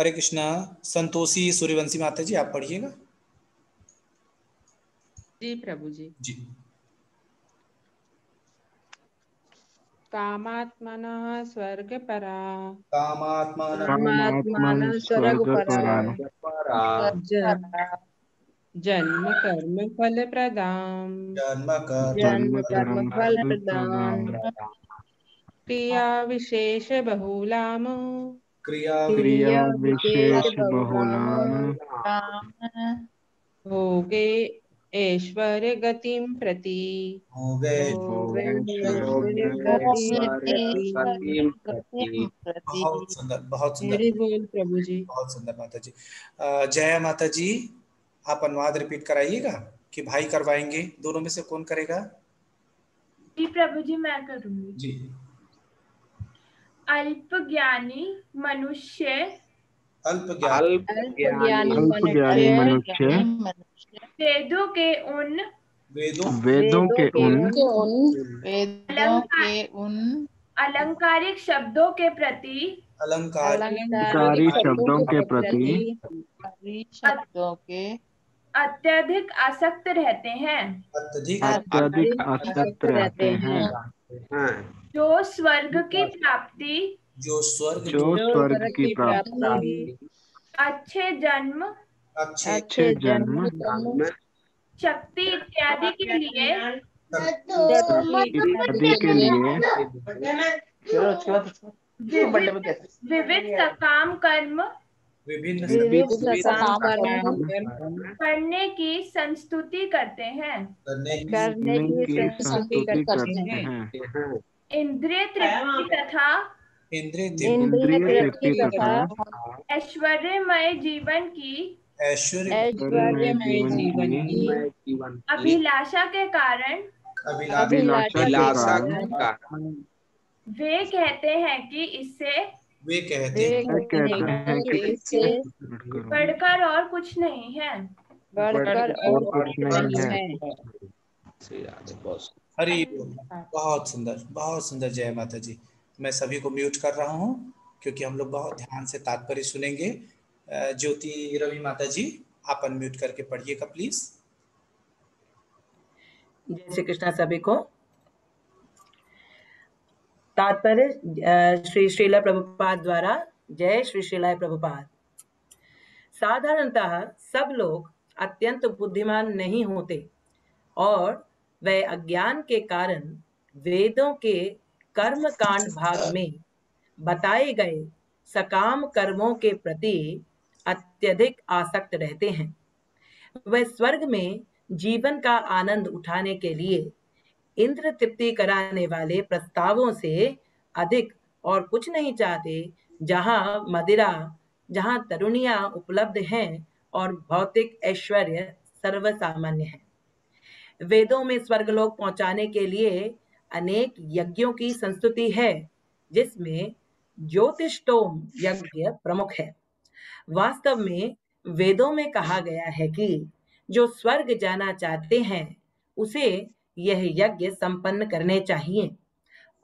हरे कृष्णा। संतोषी सूर्यवंशी माता जी, आप पढ़िएगा। जी प्रभु जी। जी। कामात्मनः स्वर्गपरा कामात्मानः स्वर्गपरा जन्म कर्म फलप्रदाम् जन्म फलप्रदाम् क्रिया विशेष बहुलाम क्रिया विशेष बहुलाम भोगे ऐश्वर्य गतिं प्रति हो गए। बहुत सुंदर, बहुत सुंदर, मेरी बोल प्रभु जी। बहुत सुंदर माता जी। जय माता जी, आप अनुवाद रिपीट कराइएगा कि भाई करवाएंगे, दोनों में से कौन करेगा? जी प्रभु जी, मैं करूंगी जी। अल्प ज्ञानी मनुष्य अल्प ज्ञानी मनुष्य वेदों के उन अलंकारिक शब्दों के प्रति अलंकारिक शब्दों के प्रति अत्यधिक आसक्त रहते हैं। अत्यधिक आसक्त रहते हैं। जो स्वर्ग की प्राप्ति अच्छे जन्म शक्ति इत्यादि के लिए विविध सकाम कर्म करने की संस्तुति करते हैं। इंद्रिय तृप्ति तथा ऐश्वर्यमय जीवन की अभिलाषा के कारण वे कहते हैं कि इससे बढ़कर और कुछ नहीं है। हरि बोल। बहुत सुंदर, बहुत सुंदर। जय माता जी। मैं सभी को म्यूट कर रहा हूँ क्योंकि हम लोग बहुत ध्यान से तात्पर्य सुनेंगे। ज्योति रवि माता जी, आप अनम्यूट करके पढ़िएगा प्लीज। जय श्री कृष्णा सभी को। तात्पर्य श्री श्रीला प्रभुपाद द्वारा। जय श्री श्रीला प्रभुपाद। साधारणतः सब लोग अत्यंत बुद्धिमान नहीं होते और वे अज्ञान के कारण वेदों के कर्म कांड भाग में बताए गए सकाम कर्मों के प्रति अत्यधिक आसक्त रहते हैं। वे स्वर्ग में जीवन का आनंद उठाने के लिए इंद्र तृप्ति कराने वाले प्रस्तावों से अधिक और कुछ नहीं चाहते। जहां मदिरा, जहां तरुणियां उपलब्ध हैं और भौतिक ऐश्वर्य सर्वसामान्य है। वेदों में स्वर्गलोक पहुंचाने के लिए अनेक यज्ञों की संस्तुति है, जिसमें ज्योतिष्टोम यज्ञ प्रमुख है। वास्तव में वेदों में कहा गया है कि जो स्वर्ग जाना चाहते हैं उसे यह यज्ञ संपन्न करने चाहिए,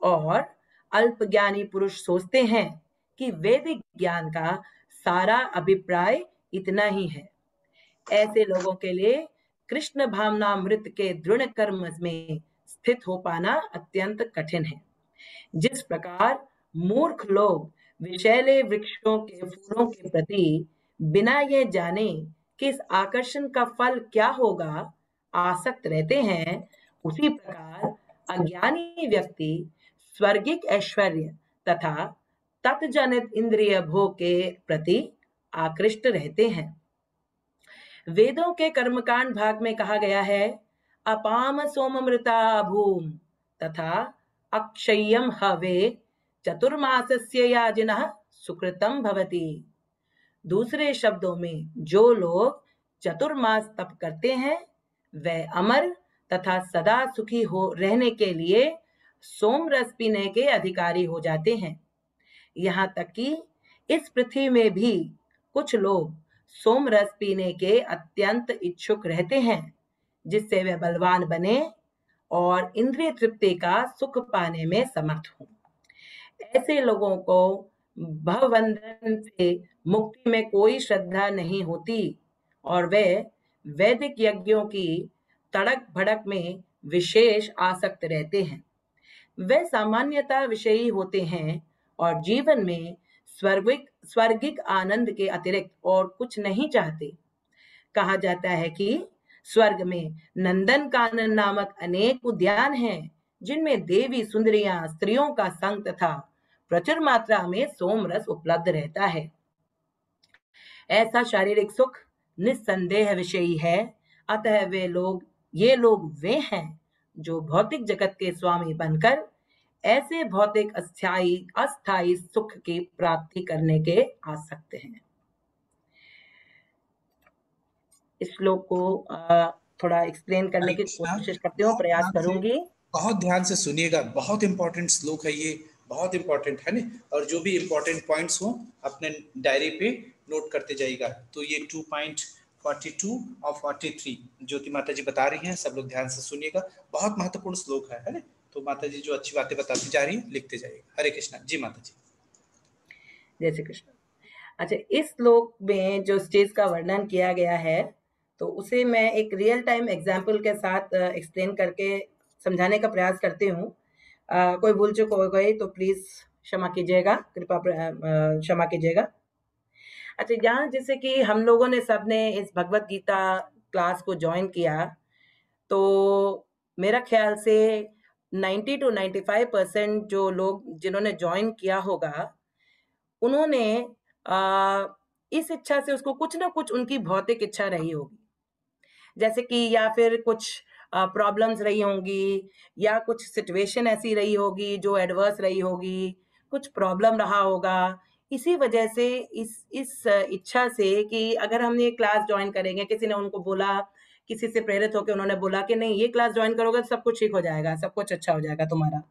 और अल्पज्ञानी पुरुष सोचते हैं कि वैदिक ज्ञान का सारा अभिप्राय इतना ही है। ऐसे लोगों के लिए कृष्ण भावनामृत के दृढ़ कर्म में स्थित हो पाना अत्यंत कठिन है। जिस प्रकार मूर्ख लोग विषैले वृक्षों के फूलों के प्रति बिना ये जाने कि इस आकर्षण का फल क्या होगा आसक्त रहते हैं, उसी प्रकार अज्ञानी व्यक्ति स्वर्गिक ऐश्वर्य तथा तत्जनित इंद्रिय भोग के प्रति आकृष्ट रहते हैं। वेदों के कर्मकांड भाग में कहा गया है, अपाम सोममृता भूम तथा अक्षय्यम हवे चतुर्मासस्य याजिनः सुकृतम भवति। दूसरे शब्दों में, जो लोग चतुर्मास तप करते हैं वे अमर तथा सदा सुखी हो रहने के लिए सोम रस पीने के अधिकारी हो जाते हैं। यहाँ तक कि इस पृथ्वी में भी कुछ लोग सोम रस पीने के अत्यंत इच्छुक रहते हैं, जिससे वे बलवान बने और इंद्रिय तृप्ति का सुख पाने में समर्थ हों। ऐसे लोगों को भवबंधन से मुक्ति में कोई श्रद्धा नहीं होती और वे वैदिक यज्ञों की तड़क भड़क में विशेष आसक्त रहते हैं। वे सामान्यतः विषयी होते हैं और जीवन में स्वर्गिक आनंद के अतिरिक्त और कुछ नहीं चाहते। कहा जाता है कि स्वर्ग में नंदन कानन नामक अनेक उद्यान हैं जिनमें देवी सुंदरियां, स्त्रियों का संग तथा प्रचुर मात्रा में सोमरस उपलब्ध रहता है। ऐसा शारीरिक सुख निस्संदेह विषयी है, अतः ये लोग वे हैं जो भौतिक जगत के स्वामी बनकर ऐसे भौतिक अस्थायी सुख की प्राप्ति करने के आसक्त हैं। इस श्लोक को थोड़ा एक्सप्लेन करने की कोशिश करती हूँ, प्रयास करूंगी। बहुत ध्यान से सुनिएगा, बहुत इंपॉर्टेंट श्लोक है ये, बहुत इंपॉर्टेंट है ना। और जो भी इंपॉर्टेंट पॉइंट्स हो अपने डायरी पे नोट करते जाइएगा। तो ये 2.42 और 43 ज्योति माता जी बता रही हैं, सब लोग ध्यान से सुनिएगा, बहुत महत्वपूर्ण श्लोक है ना। तो माता जी जो अच्छी बातें बताती जा रही है लिखते जाइएगा। हरे कृष्णा। जी माता जी। जय श्री कृष्ण। अच्छा, इस श्लोक में जो स्टेज का वर्णन किया गया है तो उसे मैं एक रियल टाइम एग्जाम्पल के साथ एक्सप्लेन करके समझाने का प्रयास करती हूँ। कोई भूल चूक हो गई तो प्लीज क्षमा कीजिएगा, कृपा क्षमा कीजिएगा। अच्छा, यहाँ जैसे कि हम लोगों ने सबने इस भगवत गीता क्लास को ज्वाइन किया तो मेरा ख्याल से 90 to 95% जो लोग जिन्होंने ज्वाइन किया होगा उन्होंने इस इच्छा से उसको कुछ ना कुछ उनकी भौतिक इच्छा रही होगी, जैसे कि या फिर कुछ प्रॉब्लम्स रही होंगी या कुछ सिचुएशन ऐसी रही होगी जो एडवर्स रही होगी, कुछ प्रॉब्लम रहा होगा। इसी वजह से इस इच्छा से कि अगर हम ये क्लास ज्वाइन करेंगे, किसी ने उनको बोला, किसी से प्रेरित होकर उन्होंने बोला कि नहीं ये क्लास ज्वाइन करोगे तो सब कुछ ठीक हो जाएगा, सब कुछ अच्छा हो जाएगा तुम्हारा,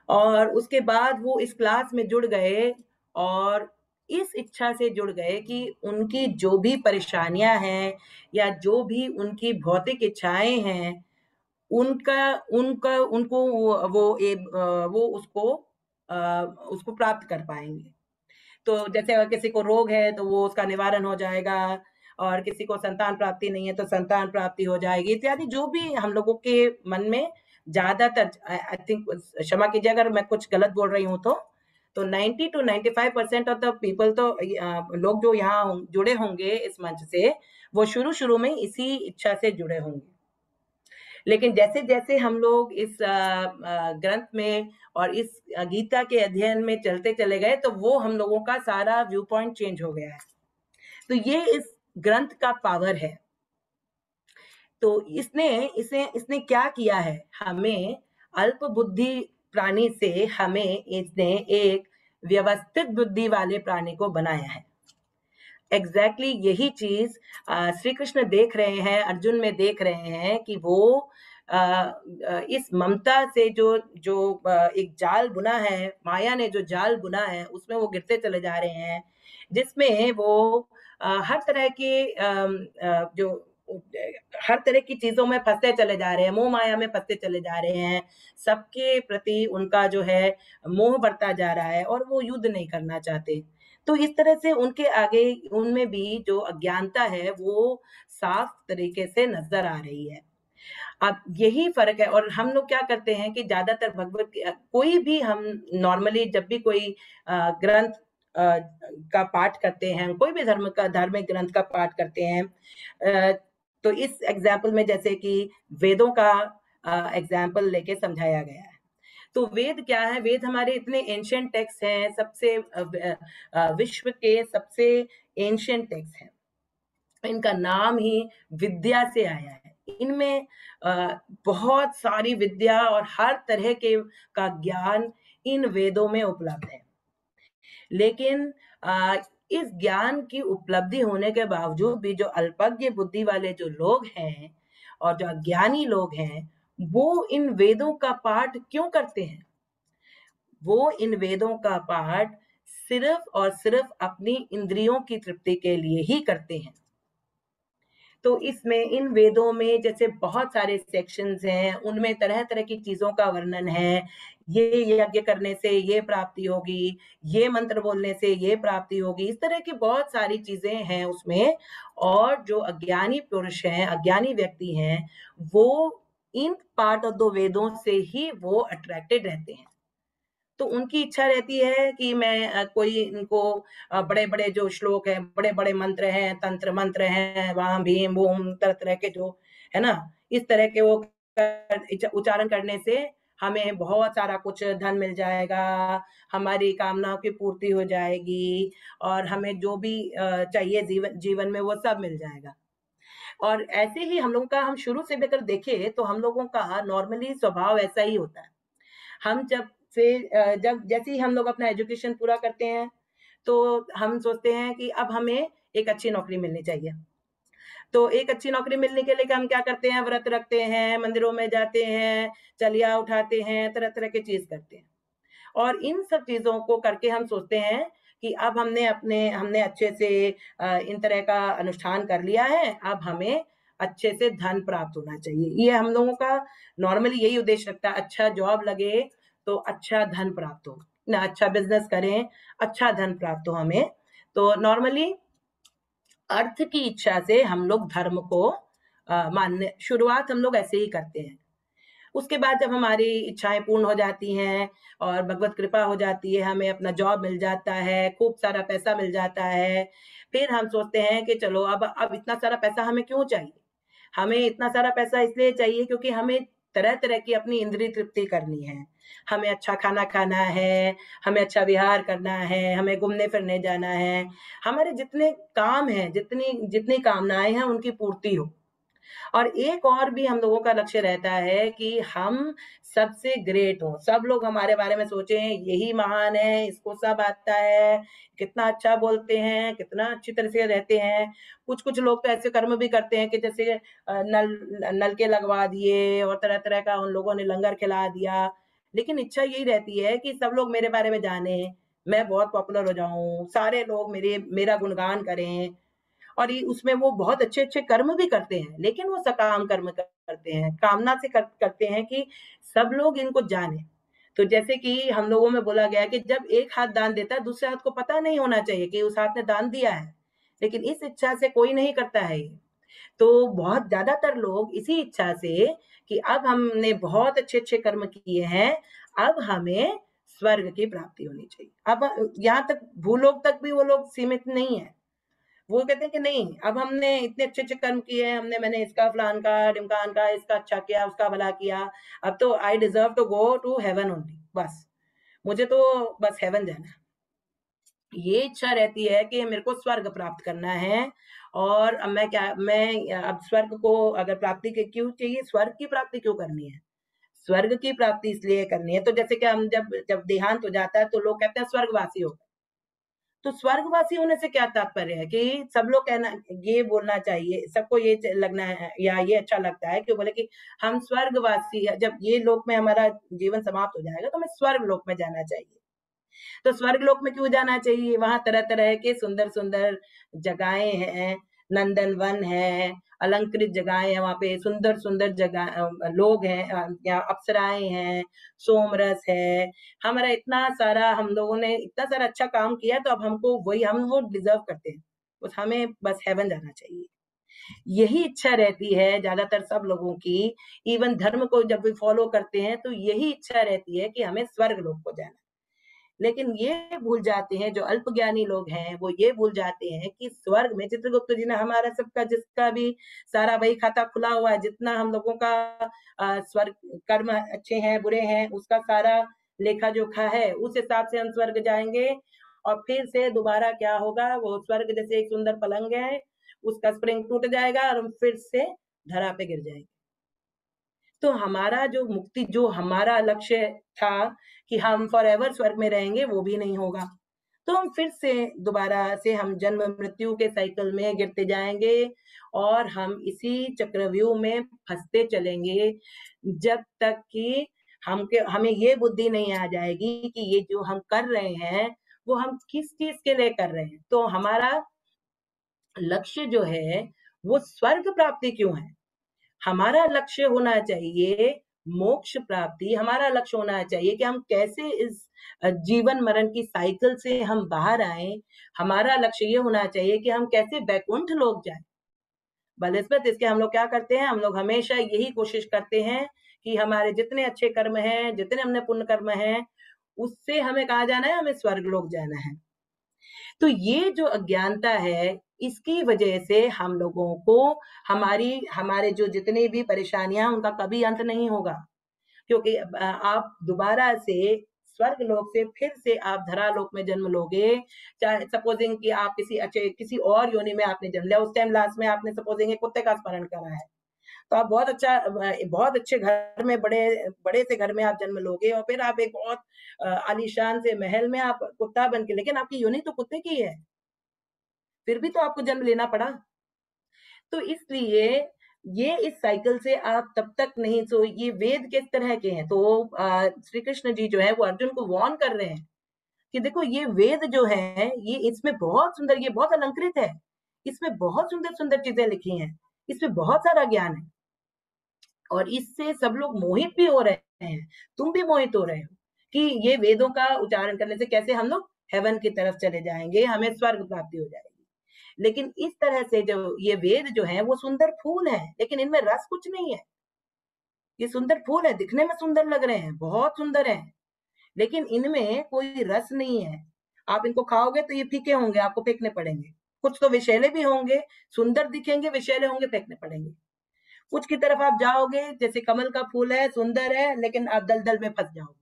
और उसके बाद वो इस क्लास में जुड़ गए और इस इच्छा से जुड़ गए कि उनकी जो भी परेशानियां हैं या जो भी उनकी भौतिक इच्छाएं हैं उनको वो उसको प्राप्त कर पाएंगे। तो जैसे अगर किसी को रोग है तो वो उसका निवारण हो जाएगा, और किसी को संतान प्राप्ति नहीं है तो संतान प्राप्ति हो जाएगी, इत्यादि जो भी हम लोगों के मन में ज्यादातर, आई थिंक क्षमा कीजिए अगर मैं कुछ गलत बोल रही हूँ तो 90 to 95% ऑफ द पीपल, तो लोग जो यहाँ जुड़े होंगे इस मंच से, वो शुरू में इसी इच्छा से जुड़े होंगे। लेकिन जैसे जैसे हम लोग इस ग्रंथ में और इस गीता के अध्ययन में चलते चले गए तो वो हम लोगों का सारा व्यू पॉइंट चेंज हो गया है। तो ये इस ग्रंथ का पावर है। तो इसने क्या किया है, हमें अल्प बुद्धि प्राणी से हमें इसने एक व्यवस्थित बुद्धि वाले प्राणी को बनाया है। एग्जैक्टली यही चीज श्री कृष्ण देख रहे हैं, अर्जुन में देख रहे हैं कि वो इस ममता से जो एक जाल बुना है, माया ने जो जाल बुना है उसमें वो गिरते चले जा रहे हैं, जिसमें वो हर तरह की चीजों में फंसते चले जा रहे हैं, मोह माया में फंसते चले जा रहे हैं, सबके प्रति उनका जो है मोह बढ़ता जा रहा है और वो युद्ध नहीं करना चाहते। तो इस तरह से उनके आगे उनमें भी जो अज्ञानता है वो साफ तरीके से नजर आ रही है। अब यही फर्क है। और हम लोग क्या करते हैं कि ज्यादातर भगवत कोई भी हम नॉर्मली जब भी कोई ग्रंथ का पाठ करते हैं, कोई भी धार्मिक ग्रंथ का पाठ करते हैं, तो इस एग्जाम्पल में जैसे कि वेदों का एग्जाम्पल लेके समझाया गया है। तो वेद क्या है? वेद हमारे इतने एंशिएंट टेक्स्ट हैं, सबसे विश्व के सबसे एंशिएंट टेक्स्ट हैं। इनका नाम ही विद्या से आया है। इनमें बहुत सारी विद्या और हर तरह का ज्ञान इन वेदों में उपलब्ध है। लेकिन इस ज्ञान की उपलब्धि होने के बावजूद भी जो अल्पज्ञ बुद्धि वाले जो लोग हैं और जो अज्ञानी लोग हैं, वो इन वेदों का पाठ क्यों करते हैं? वो इन वेदों का पाठ सिर्फ और सिर्फ अपनी इंद्रियों की तृप्ति के लिए ही करते हैं। तो इसमें इन वेदों में जैसे बहुत सारे सेक्शंस हैं, उनमें तरह तरह की चीजों का वर्णन है। ये यज्ञ करने से ये प्राप्ति होगी, ये मंत्र बोलने से ये प्राप्ति होगी, इस तरह की बहुत सारी चीजें हैं उसमें। और जो अज्ञानी पुरुष हैं, अज्ञानी व्यक्ति हैं, वो इन पार्ट ऑफ द वेदों से ही वो अट्रैक्टेड रहते हैं। तो उनकी इच्छा रहती है कि मैं कोई इनको बड़े बड़े जो श्लोक हैं, बड़े बड़े मंत्र हैं, तंत्र मंत्र हैं, वाम भीम बूम, तरह तरह के जो है ना, इस तरह के वो उच्चारण करने से हमें बहुत सारा कुछ धन मिल जाएगा, हमारी कामनाओं की पूर्ति हो जाएगी, और हमें जो भी चाहिए जीवन में वो सब मिल जाएगा। और ऐसे ही हम लोगों का, हम शुरू से भी अगर देखें तो हम लोगों का नॉर्मली स्वभाव ऐसा ही होता है। हम जब जैसे ही हम लोग अपना एजुकेशन पूरा करते हैं तो हम सोचते हैं कि अब हमें एक अच्छी नौकरी मिलनी चाहिए। तो एक अच्छी नौकरी मिलने के लिए हम क्या करते हैं, व्रत रखते हैं, मंदिरों में जाते हैं, चलिया उठाते हैं, तरह तरह की चीज करते हैं। और इन सब चीजों को करके हम सोचते हैं कि अब हमने अच्छे से इन तरह का अनुष्ठान कर लिया है, अब हमें अच्छे से धन प्राप्त होना चाहिए। ये हम लोगों का नॉर्मली यही उद्देश्य रखता है, अच्छा जॉब लगे तो अच्छा धन प्राप्त हो, ना अच्छा बिजनेस करें, अच्छा धन प्राप्त हो हमें। तो नॉर्मली अर्थ की इच्छा से हम लोग धर्म को मानने, शुरुआत हम लोग ऐसे ही करते हैं। उसके बाद जब हमारी इच्छाएं पूर्ण हो जाती हैं और भगवत कृपा हो जाती है, हमें अपना जॉब मिल जाता है, खूब सारा पैसा मिल जाता है, फिर हम सोचते हैं कि चलो अब इतना सारा पैसा हमें क्यों चाहिए। हमें इतना सारा पैसा इसलिए चाहिए क्योंकि हमें तरह तरह की अपनी इंद्रिय तृप्ति करनी है, हमें अच्छा खाना खाना है, हमें अच्छा विहार करना है, हमें घूमने फिरने जाना है, हमारे जितने काम हैं, जितनी कामनाएं हैं उनकी पूर्ति हो। और एक और भी हम लोगों का लक्ष्य रहता है कि हम सबसे ग्रेट हों, सब लोग हमारे बारे में सोचें यही महान है, इसको सब आता है, कितना अच्छा बोलते हैं, कितना अच्छी तरह से रहते हैं। कुछ लोग तो ऐसे कर्म भी करते हैं कि जैसे नलके लगवा दिए और तरह तरह का उन लोगों ने लंगर खिला दिया, लेकिन इच्छा यही रहती है कि सब लोग मेरे बारे में जाने, मैं बहुत पॉपुलर हो जाऊं, सारे लोग मेरा गुणगान करें। और ये उसमें वो बहुत अच्छे अच्छे कर्म भी करते हैं, लेकिन वो सकाम कर्म करते हैं, कामना से करते हैं कि सब लोग इनको जाने। तो जैसे कि हम लोगों में बोला गया कि जब एक हाथ दान देता है, दूसरे हाथ को पता नहीं होना चाहिए कि उस हाथ ने दान दिया है, लेकिन इस इच्छा से कोई नहीं करता है ये। तो बहुत ज्यादातर लोग इसी इच्छा से कि अब हमने बहुत अच्छे अच्छे कर्म किए हैं, अब हमें स्वर्ग की प्राप्ति होनी चाहिए। अब यहाँ तक भूलोक तक भी वो लोग सीमित नहीं है, वो कहते हैं कि नहीं, अब हमने इतने अच्छे अच्छे कर्म किए हैं, मैंने इसका फलान का ढिमकान का इसका अच्छा किया, उसका भला किया, अब तो I deserve to go to heaven only, बस मुझे तो बस हेवन जाना है। ये इच्छा रहती है कि मेरे को स्वर्ग प्राप्त करना है। और अब मैं अब स्वर्ग को अगर प्राप्ति क्यों चाहिए, स्वर्ग की प्राप्ति क्यों करनी है, स्वर्ग की प्राप्ति इसलिए करनी है। तो जैसे कि हम जब देहांत हो जाता है तो लोग कहते हैं स्वर्गवासी हो गए। तो स्वर्गवासी होने से क्या तात्पर्य है कि सब लोग कहना, ये बोलना चाहिए सबको, ये लगना है या ये अच्छा लगता है कि बोले कि हम स्वर्गवासी है, जब ये लोक में हमारा जीवन समाप्त हो जाएगा तो हमें स्वर्ग लोक में जाना चाहिए। तो स्वर्ग लोक में क्यों जाना चाहिए, वहां तरह तरह के सुंदर सुंदर जगहें हैं, नंदन वन है, अलंकृत जगहें हैं, वहां पे सुंदर सुंदर जगह लोग हैं, या अप्सराएं हैं, सोमरस है, हमारा इतना सारा, हम लोगों ने इतना सारा अच्छा काम किया, तो अब हमको हम वो डिजर्व करते हैं, बस हमें बस हेवन जाना चाहिए। यही इच्छा रहती है ज्यादातर सब लोगों की। इवन धर्म को जब भी फॉलो करते हैं तो यही इच्छा रहती है कि हमें स्वर्ग लोक को जाना। लेकिन ये भूल जाते हैं, जो अल्पज्ञानी लोग हैं वो ये भूल जाते हैं कि स्वर्ग में, चित्रगुप्त जी ने हमारा सबका जिसका भी सारा वही खाता खुला हुआ है, जितना हम लोगों का स्वर्ग कर्म अच्छे हैं बुरे हैं, उसका सारा लेखा जोखा है, उस हिसाब से हम स्वर्ग जाएंगे। और फिर से दोबारा क्या होगा, वो स्वर्ग जैसे एक सुंदर पलंग है, उसका स्प्रिंग टूट जाएगा और हम फिर से धरा पे गिर जाएंगे। तो हमारा जो मुक्ति, जो हमारा लक्ष्य था कि हम फॉरएवर स्वर्ग में रहेंगे, वो भी नहीं होगा। तो हम फिर से दोबारा से हम जन्म मृत्यु के साइकिल में गिरते जाएंगे और हम इसी चक्रव्यूह में फंसते चलेंगे, जब तक कि हमें ये बुद्धि नहीं आ जाएगी कि ये जो हम कर रहे हैं वो हम किस चीज के लिए कर रहे हैं। तो हमारा लक्ष्य जो है वो स्वर्ग प्राप्ति क्यों है? हमारा लक्ष्य होना चाहिए मोक्ष प्राप्ति। हमारा लक्ष्य होना चाहिए कि हम कैसे इस जीवन मरण की साइकिल से हम बाहर आए। हमारा लक्ष्य ये होना चाहिए कि हम कैसे बैकुंठ लोक जाएं। बनिस्बत इसके हम लोग क्या करते हैं, हम लोग हमेशा यही कोशिश करते हैं कि हमारे जितने अच्छे कर्म हैं, जितने हमने पुण्य कर्म हैं, उससे हमें कहाँ जाना है, हमें स्वर्ग लोक जाना है। तो ये जो अज्ञानता है, इसकी वजह से हम लोगों को हमारे जो जितने भी परेशानियां, उनका कभी अंत नहीं होगा, क्योंकि आप दोबारा से स्वर्ग लोक से फिर से आप धरा लोक में जन्म लोगे। चाहे सपोजिंग कि आप किसी और योनि में आपने जन्म लिया, उस टाइम लास्ट में आपने सपोजिंग कुत्ते का स्मरण करा है, तो आप बहुत अच्छे घर में, बड़े से घर में आप जन्म लोगे, और फिर आप एक बहुत आलीशान से महल में आप कुत्ता बन के, लेकिन आपकी योनि तो कुत्ते की है, फिर भी तो आपको जन्म लेना पड़ा। तो इसलिए ये इस साइकिल से आप तब तक नहीं, तो ये वेद किस तरह के हैं, तो श्री कृष्ण जी जो है वो अर्जुन को वार्न कर रहे हैं कि देखो ये वेद जो है, ये इसमें बहुत सुंदर, ये बहुत अलंकृत है, इसमें बहुत सुंदर सुंदर चीजें लिखी हैं, इसमें बहुत सारा ज्ञान है, और इससे सब लोग मोहित भी हो रहे हैं। तुम भी मोहित हो रहे हो कि ये वेदों का उच्चारण करने से कैसे हम लोग हेवन की तरफ चले जाएंगे, हमें स्वर्ग प्राप्ति हो जाएगी। लेकिन इस तरह से जो ये वेद जो है वो सुंदर फूल है, लेकिन इनमें रस कुछ नहीं है। ये सुंदर फूल है, दिखने में सुंदर लग रहे हैं, बहुत सुंदर है, लेकिन इनमें कोई रस नहीं है। आप इनको खाओगे तो ये फीके होंगे, आपको फेंकने पड़ेंगे। कुछ तो विषैले भी होंगे, सुंदर दिखेंगे, विषैले होंगे, फेंकने पड़ेंगे। कुछ की तरफ आप जाओगे, जैसे कमल का फूल है, सुंदर है, लेकिन आप दलदल में फंस जाओगे।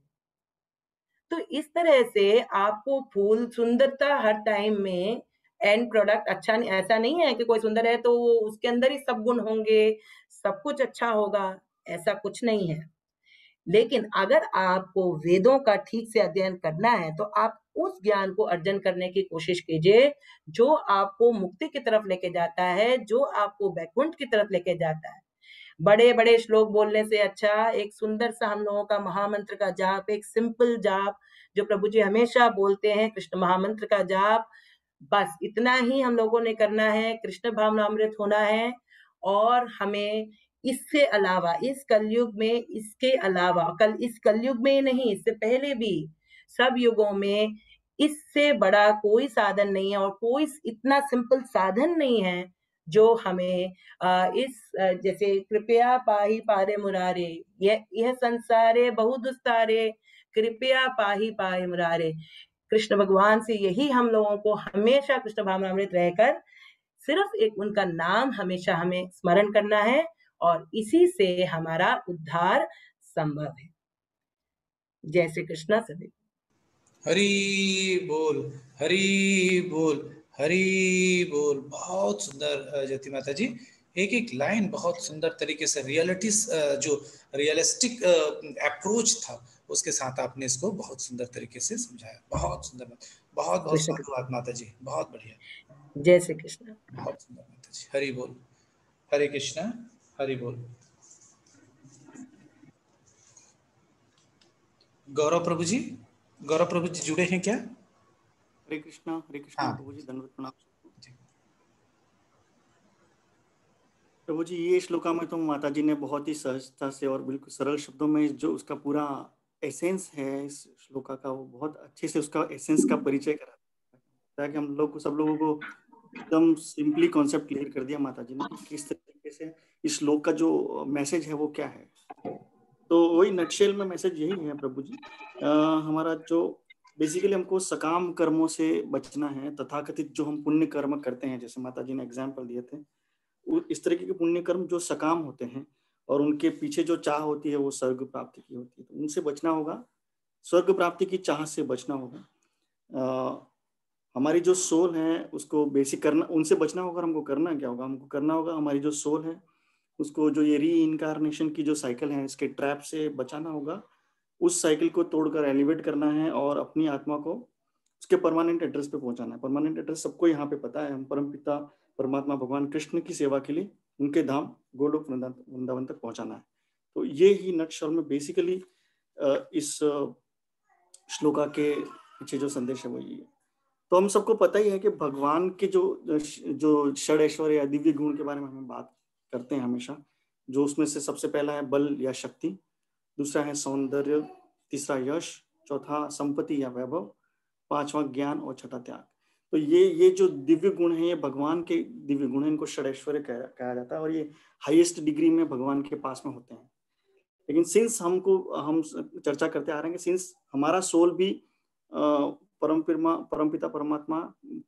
तो इस तरह से आपको फूल, सुंदरता हर टाइम में एंड प्रोडक्ट अच्छा नहीं, ऐसा नहीं है कि कोई सुंदर है तो उसके अंदर ही सब गुण होंगे, सब कुछ अच्छा होगा, ऐसा कुछ नहीं है। लेकिन अगर आपको वेदों का ठीक से अध्ययन करना है, तो आप उस ज्ञान को अर्जन करने की कोशिश कीजिए जो आपको मुक्ति की तरफ लेके जाता है, जो आपको बैकुंठ की तरफ लेके जाता है। बड़े बड़े श्लोक बोलने से अच्छा एक सुंदर सा हम लोगों का महामंत्र का जाप, एक सिंपल जाप जो प्रभु जी हमेशा बोलते हैं, कृष्ण महामंत्र का जाप, बस इतना ही हम लोगों ने करना है। कृष्ण भावनामृत होना है, और हमें इससे अलावा इस कलयुग में, इसके अलावा इस कलयुग में नहीं, इससे पहले भी सब युगों में इससे बड़ा कोई साधन नहीं है, और कोई इतना सिंपल साधन नहीं है जो हमें जैसे कृपया पाहि पारे मुरारे, यह संसारे बहु दुस्तारे, कृपया पाहि पाहि मुरारे। कृष्ण भगवान से यही हम लोगों को हमेशा कृष्ण भावनामृत रहकर सिर्फ एक उनका नाम हमेशा हमें स्मरण करना है, और इसी से हमारा उद्धार संभव है। जय श्री कृष्ण सभी। हरि बोल, हरि बोल, हरि बोल। बहुत सुंदर ज्योति माता जी, एक एक लाइन बहुत सुंदर तरीके से जो रियलिस्टिक अप्रोच था उसके साथ आपने इसको बहुत सुंदर तरीके से समझाया। बहुत सुंदर, बहुत बहुत धन्यवाद माता जी, बहुत बढ़िया। जय श्री कृष्ण। बहुत सुंदर माता जी, हरि बोल, हरे कृष्णा, हरि बोल। गौरव प्रभु जी जुड़े हैं क्या? हरे कृष्णा प्रभु जी, धन्यवाद, प्रणाम प्रभु जी। ये श्लोका में तो माता जी ने बहुत ही सहजता से और बिल्कुल सरल शब्दों में जो उसका पूरा एसेंस है इस श्लोका का, वो बहुत अच्छे से उसका एसेंस का परिचय कराता है कि हम लोग को, सब लोगों को एकदम सिंपली कॉन्सेप्ट क्लियर कर दिया माता जी ने कि किस तरीके से इस श्लोक का जो मैसेज है वो क्या है। तो वही नटशेल में मैसेज यही है प्रभु जी, हमारा जो बेसिकली हमको सकाम कर्मों से बचना है। तथाकथित जो हम पुण्य कर्म करते हैं, जैसे माता जी ने एग्जाम्पल दिए थे, इस तरीके के पुण्य कर्म जो सकाम होते हैं और उनके पीछे जो चाह होती है वो स्वर्ग प्राप्ति की होती है, तो उनसे बचना होगा, स्वर्ग प्राप्ति की चाह से बचना होगा। हमारी जो सोल है उसको बेसिक करना, उनसे बचना होगा। हमको करना क्या होगा? हमको करना होगा हमारी जो सोल है उसको, जो ये री इनकारनेशन की जो साइकिल है इसके ट्रैप से बचाना होगा, उस साइकिल को तोड़कर एलिवेट करना है और अपनी आत्मा को उसके परमानेंट एड्रेस पे पहुंचाना है। परमानेंट एड्रेस सबको यहाँ पे पता है, हम परम पिता परमात्मा भगवान कृष्ण की सेवा के लिए उनके धाम गोलोक वृंदावन तक पहुंचाना है। तो ये ही नटशॉल में बेसिकली इस श्लोका के पीछे जो संदेश है वो ये है। तो हम सबको पता ही है कि भगवान के जो षड ऐश्वर्य या दिव्य गुण के बारे में हम बात करते हैं हमेशा, जो उसमें से सबसे पहला है बल या शक्ति, दूसरा है सौंदर्य, तीसरा यश, चौथा संपत्ति या वैभव, पांचवा ज्ञान और छठा त्याग। तो ये जो दिव्य गुण है ये भगवान के दिव्य गुण है, इनको षड ऐश्वर्य कहा जाता है और ये हाईएस्ट डिग्री में भगवान के पास में होते हैं। लेकिन सिंस हम चर्चा करते आ रहे हैं कि सिंस हमारा सोल भी परमपिता परमात्मा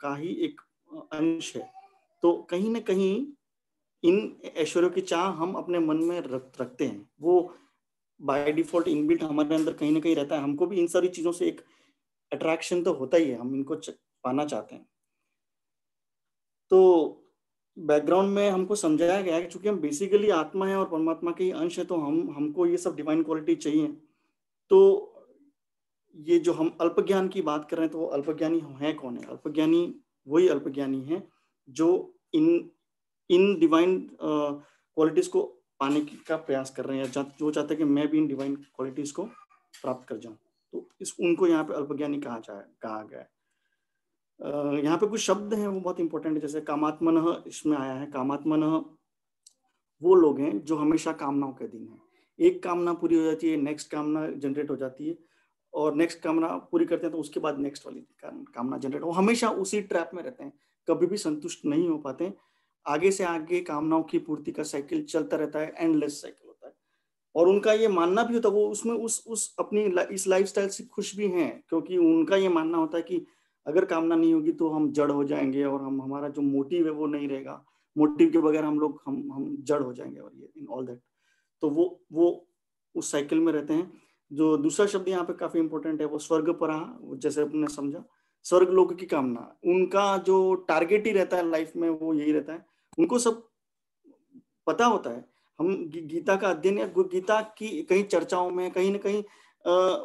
का ही एक अंश है, तो कहीं ना कहीं इन ऐश्वर्यों की चाह हम अपने मन में रखते हैं, वो बाय डिफॉल्ट इनबिल्ट हमारे अंदर कहीं ना कहीं रहता है। हमको भी इन सारी चीजों से एक अट्रैक्शन तो होता ही है, हम इनको पाना चाहते हैं। तो बैकग्राउंड में हमको समझाया गया है कि चूंकि हम बेसिकली आत्मा है और परमात्मा के अंश है, तो हमको ये सब डिवाइन क्वालिटी चाहिए। तो ये जो हम अल्पज्ञान की बात कर रहे हैं, तो वो अल्पज्ञानी है कौन है? अल्पज्ञानी वही अल्पज्ञानी है जो इन डिवाइन क्वालिटीज को पाने का प्रयास कर रहे हैं, जो चाहते हैं कि मैं भी इन डिवाइन क्वालिटीज को प्राप्त कर जाऊं, तो उनको यहाँ पे अल्पज्ञानी कहा गया है। यहाँ पे कुछ शब्द हैं वो बहुत इंपॉर्टेंट है, जैसे कामात्मनः इसमें आया है। कामात्मनः वो लोग हैं जो हमेशा कामनाओं के अधीन है। एक कामना पूरी हो जाती है, नेक्स्ट कामना जनरेट हो जाती है, और नेक्स्ट कामना पूरी करते हैं तो उसके बाद नेक्स्ट वाली कामना जनरेट, वो हमेशा उसी ट्रैप में रहते हैं, कभी भी संतुष्ट नहीं हो पाते। आगे से आगे कामनाओं की पूर्ति का साइकिल चलता रहता है, एंडलेस साइकिल होता है। और उनका ये मानना भी होता है, वो उसमें उस अपनी इस लाइफस्टाइल से खुश भी हैं, क्योंकि उनका ये मानना होता है कि अगर कामना नहीं होगी तो हम जड़ हो जाएंगे और हमारा जो मोटिव है वो नहीं रहेगा, मोटिव के बगैर हम जड़ हो जाएंगे, और ये इन ऑल दैट। तो वो उस साइकिल में रहते हैं। जो दूसरा शब्द यहाँ पे काफी इंपॉर्टेंट है वो स्वर्ग परा, जैसे आपने समझा, स्वर्ग लोक की कामना, उनका जो टारगेट ही रहता है लाइफ में वो यही रहता है। उनको सब पता होता है। हम गीता का अध्ययन या गीता की कई चर्चाओं में कहीं ना कहीं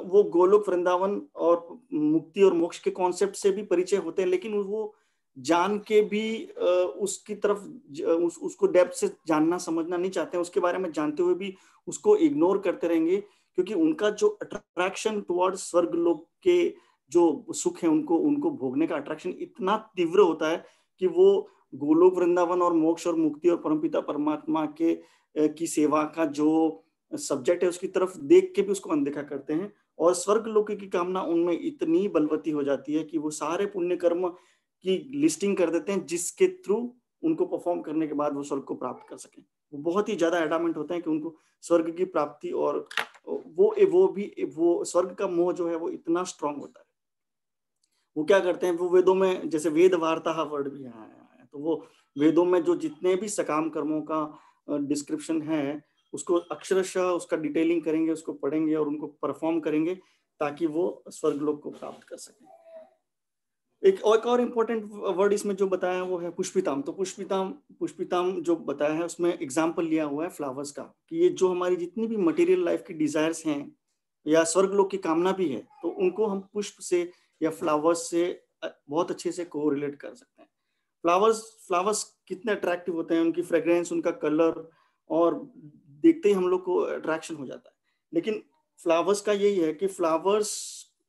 वो गोलोक वृंदावन और मुक्ति और मोक्ष के कॉन्सेप्ट से भी परिचय होते हैं, लेकिन वो जान के भी उसकी तरफ उसको डेप्थ से जानना समझना नहीं चाहते हैं, उसके बारे में जानते हुए भी उसको इग्नोर करते रहेंगे, क्योंकि उनका जो अट्रैक्शन टुवर्ड्स स्वर्ग लोक के जो सुख है उनको भोगने का अट्रैक्शन इतना तीव्र होता है कि वो गोलोक वृंदावन और मोक्ष और मुक्ति और परमपिता परमात्मा की सेवा का जो सब्जेक्ट है उसकी तरफ देख के भी उसको अनदेखा करते हैं। और स्वर्ग लोक की कामना उनमें इतनी बलवती हो जाती है कि वो सारे पुण्य कर्म की लिस्टिंग कर देते हैं, जिसके थ्रू उनको परफॉर्म करने के बाद वो स्वर्ग को प्राप्त कर सकें। वो बहुत ही ज्यादा एडामेंट होते हैं कि उनको स्वर्ग की प्राप्ति, और वो स्वर्ग का मोह जो है वो इतना स्ट्रांग होता है। वो क्या करते हैं, वो वेदों में, जैसे वेद वार्ता वर्ड भी यहाँ है, तो वो वेदों में जो जितने भी सकाम कर्मों का डिस्क्रिप्शन है उसको अक्षरशः उसका डिटेलिंग करेंगे, उसको पढ़ेंगे और उनको परफॉर्म करेंगे ताकि वो स्वर्ग लोक को प्राप्त कर सकें। एक और इम्पोर्टेंट वर्ड इसमें जो बताया वो है पुष्पिताम। तो पुष्पिताम जो बताया है उसमें एग्जाम्पल लिया हुआ है फ्लावर्स का, कि ये जो हमारी जितनी भी मटेरियल लाइफ की डिजायर्स हैं या स्वर्ग लोक की कामना भी है, तो उनको हम पुष्प से या फ्लावर्स से बहुत अच्छे से कोरिलेट कर सकते हैं। फ्लावर्स कितने अट्रैक्टिव होते हैं, उनकी फ्रेग्रेंस, उनका कलर, और देखते ही हम लोग को अट्रैक्शन हो जाता है। लेकिन फ्लावर्स का यही है कि फ्लावर्स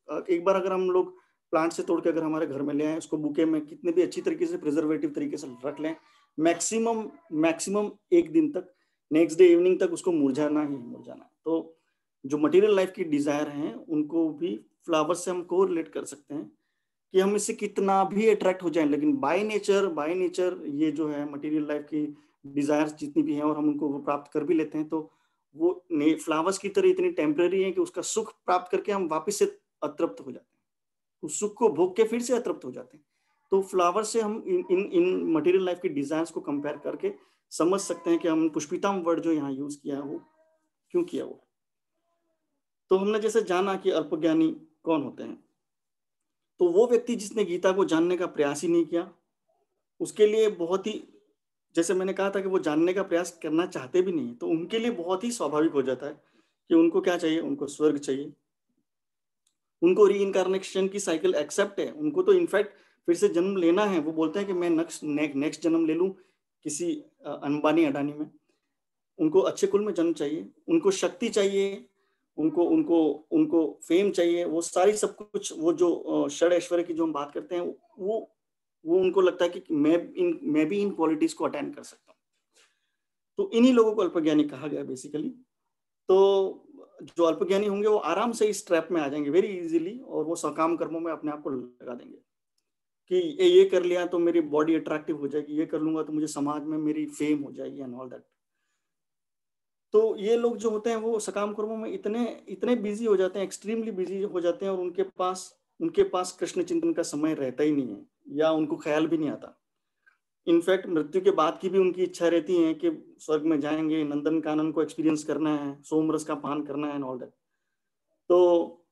एक बार अगर हम लोग प्लांट से तोड़ के अगर हमारे घर में ले आए, उसको बुके में कितने भी अच्छी तरीके से प्रिजर्वेटिव तरीके से रख लें, मैक्सिमम एक दिन तक, नेक्स्ट डे इवनिंग तक उसको मुरझाना ही मुरझाना। तो जो मटेरियल लाइफ की डिजायर हैं उनको भी फ्लावर्स से हम को रिलेट कर सकते हैं कि हम इससे कितना भी अट्रैक्ट हो जाएं, लेकिन बाय नेचर ये जो है मटेरियल लाइफ की डिजायर्स जितनी भी हैं और हम उनको वो प्राप्त कर भी लेते हैं, तो वो फ्लावर्स की तरह इतनी टेम्पररी है कि उसका सुख प्राप्त करके हम वापस से अतृप्त हो जाते हैं, उस सुख को भोग के फिर से अतृप्त हो जाते हैं। तो फ्लावर से हम इन मटेरियल लाइफ की डिजायर्स को कंपेयर करके समझ सकते हैं कि हम पुष्पिताम वर्ड जो यहाँ यूज किया है वो क्यों किया हुआ। तो हमने जैसे जाना कि अल्पज्ञानी कौन होते हैं, तो वो व्यक्ति जिसने गीता को जानने का प्रयास ही नहीं किया, उसके लिए बहुत ही, जैसे मैंने कहा था कि वो जानने का प्रयास करना चाहते भी नहीं, तो उनके लिए बहुत ही स्वाभाविक हो जाता है कि उनको क्या चाहिए, उनको स्वर्ग चाहिए, उनको रीइंकार्नेशन की साइकिल एक्सेप्ट है, उनको तो इनफैक्ट फिर से जन्म लेना है। वो बोलते हैं कि मैं नेक्स्ट जन्म ले लूं किसी अंबानी अडानी में। उनको अच्छे कुल में जन्म चाहिए, उनको शक्ति चाहिए, उनको उनको उनको फेम चाहिए, वो सारी सब कुछ, वो जो षड ऐश्वर्य की जो हम बात करते हैं, वो उनको लगता है कि मैं भी इन क्वालिटीज को अटेंड कर सकता हूँ। तो इन्हीं लोगों को अल्पज्ञानी कहा गया बेसिकली। तो जो अल्पज्ञानी होंगे वो आराम से इस ट्रैप में आ जाएंगे वेरी इजीली, और वो सकाम कर्मों में अपने आप को लगा देंगे कि ये कर लिया तो मेरी बॉडी अट्रैक्टिव हो जाएगी, ये कर लूंगा तो मुझे समाज में मेरी फेम हो जाएगी एंड ऑल दैट। तो ये लोग जो होते हैं वो सकाम कर्मों में इतने बिजी हो जाते हैं, एक्सट्रीमली बिजी हो जाते हैं, और उनके पास कृष्ण चिंतन का समय रहता ही नहीं है, या उनको ख्याल भी नहीं आता। इनफैक्ट मृत्यु के बाद की भी उनकी इच्छा रहती है कि स्वर्ग में जाएंगे, नंदन कानन को एक्सपीरियंस करना है, सोमरस का पान करना है एंड ऑल दैट। तो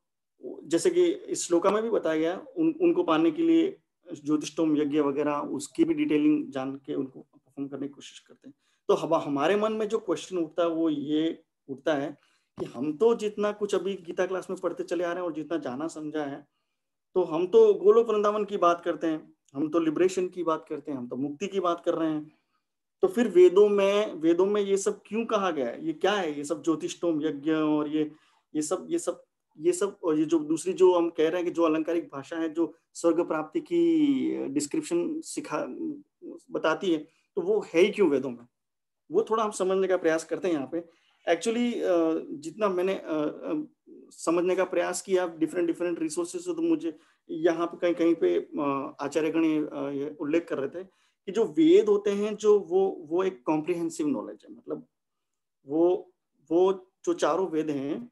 जैसे कि इस श्लोका में भी बताया गया, उनको पाने के लिए ज्योतिषोम यज्ञ वगैरह उसकी भी डिटेलिंग जान के उनको परफॉर्म करने की कोशिश करते हैं। तो हमारे मन में जो क्वेश्चन उठता है वो ये उठता है कि हम तो जितना कुछ अभी गीता क्लास में पढ़ते चले आ रहे हैं और जितना जाना समझा है, तो हम तो गोलोक वृंदावन की बात करते हैं, हम तो लिबरेशन की बात करते हैं, हम तो मुक्ति की बात कर रहे हैं। तो फिर वेदों में ये सब क्यों कहा गया है? ये क्या है ये सब ज्योतिषोम यज्ञ और ये सब और ये जो दूसरी जो हम कह रहे हैं कि जो अलंकारिक भाषा है जो स्वर्ग प्राप्ति की डिस्क्रिप्शन बताती है, तो वो है ही क्यों वेदों में? वो थोड़ा हम समझने का प्रयास करते हैं यहाँ पे। एक्चुअली जितना मैंने समझने का प्रयास किया डिफरेंट रिसोर्सेज से, तो मुझे यहाँ पे कहीं पे आचार्यगण उल्लेख कर रहे थे कि जो वेद होते हैं जो वो एक कॉम्प्रिहेंसिव नॉलेज है। मतलब वो जो चारों वेद हैं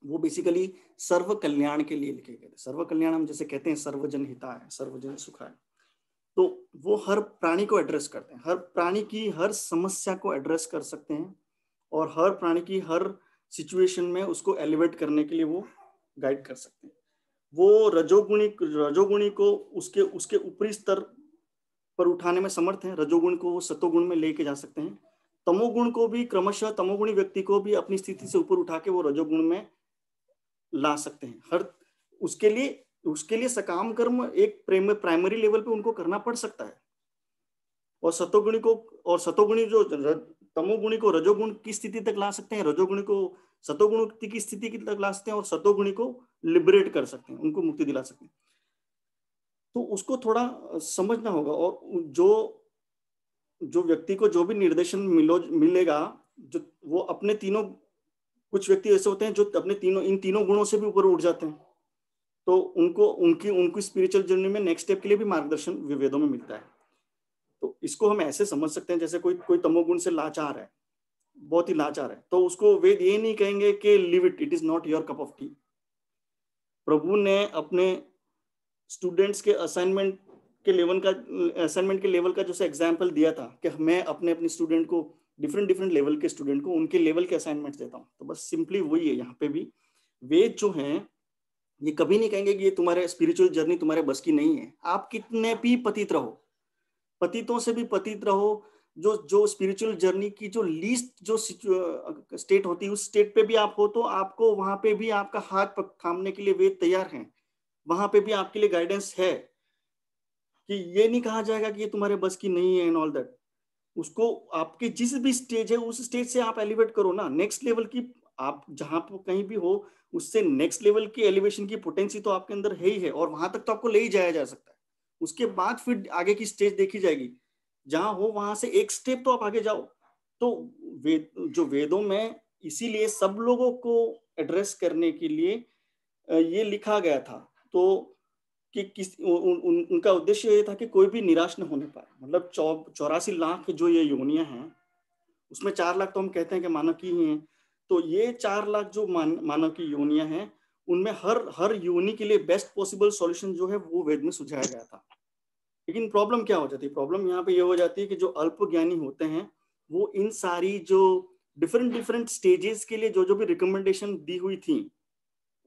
वो बेसिकली सर्व कल्याण के लिए लिखे गए थे। सर्व कल्याण हम जैसे कहते हैं सर्वजन हिताय, सर्वजन सुखाय, तो वो हर प्राणी को एड्रेस करते हैं, हर प्राणी की हर समस्या को एड्रेस कर सकते हैं, और हर प्राणी की हर सिचुएशन में उसको एलिवेट करने के लिए वो गाइड कर सकते हैं। वो रजोगुणी को उसके ऊपरी स्तर पर उठाने में समर्थ हैं, रजोगुण को वो सतोगुण में लेके जा सकते हैं, तमोगुण को भी क्रमशः तमोगुणी व्यक्ति को भी अपनी स्थिति से ऊपर उठा के वो रजोगुण में ला सकते हैं। हर उसके लिए सकाम कर्म एक प्राइमरी लेवल पे उनको करना पड़ सकता है, और सतोगुणी जो तमोगुणी को रजोगुण की स्थिति तक ला सकते हैं, रजोगुणी को सतोगुण की स्थिति तक ला सकते हैं, और सतोगुणी को लिबरेट कर सकते हैं, उनको मुक्ति दिला सकते हैं। तो उसको थोड़ा समझना होगा। और जो व्यक्ति को जो भी निर्देशन मिलेगा, जो वो अपने तीनों, कुछ व्यक्ति ऐसे होते हैं जो अपने इन तीनों गुणों से भी ऊपर उठ जाते हैं, तो उनकी स्पिरिचुअल जर्नी में नेक्स्ट स्टेप के लिए भी मार्गदर्शन वेदों में मिलता है। तो इसको हम ऐसे समझ सकते हैं जैसे कोई तमोगुण से लाचार है, बहुत ही लाचार है, तो उसको वेद ये नहीं कहेंगे कि live it is not your cup of tea. प्रभु ने अपने स्टूडेंट्स के असाइनमेंट के लेवल का जैसे एग्जाम्पल दिया था कि मैं अपने स्टूडेंट को डिफरेंट लेवल के स्टूडेंट को उनके लेवल के असाइनमेंट्स देता हूँ। तो बस सिंपली वही है यहाँ पे भी। वेद जो हैं ये कभी नहीं कहेंगे कि ये तुम्हारे स्पिरिचुअल जर्नी तुम्हारे बस की नहीं है। आप कितने भी पतित रहो, पतितों से भी पतित रहो, जो स्पिरिचुअल जर्नी की जो लीस्ट जो स्टेट होती है उस स्टेट पे भी आप हो, तो आपको वहां पे भी आपका हाथ थामने के लिए वेद तैयार हैं, वहां पे भी आपके लिए गाइडेंस है कि ये नहीं कहा जाएगा कि ये तुम्हारे बस की नहीं है एंड ऑल दैट। उसको आपके जिस भी स्टेज है उस स्टेज से आप एलिवेट करो ना, नेक्स्ट लेवल की, आप जहां पर कहीं भी हो उससे नेक्स्ट लेवल की एलिवेशन की पोटेंसी तो आपके अंदर है ही है, और वहां तक तो आपको ले ही जाया जा सकता है। उसके बाद फिर आगे की स्टेज देखी जाएगी, जहां हो वहां से एक स्टेप तो आप आगे जाओ। तो जो वेदों में इसीलिए सब लोगों को एड्रेस करने के लिए ये लिखा गया था, तो कि उनका उद्देश्य ये था कि कोई भी निराश न होने पाए। मतलब 84 लाख जो ये योनियां हैं उसमें 4 लाख तो हम कहते हैं कि मानव की ही हैं, तो ये 4 लाख जो मानव की योनियां हैं उनमें हर योनि के लिए बेस्ट पॉसिबल सॉल्यूशन जो है वो वेद में सुझाया गया था। लेकिन प्रॉब्लम क्या हो जाती है? प्रॉब्लम यहाँ पे ये हो जाती है कि जो अल्प ज्ञानी होते हैं वो इन सारी जो डिफरेंट स्टेजेस के लिए जो भी रिकमेंडेशन दी हुई थी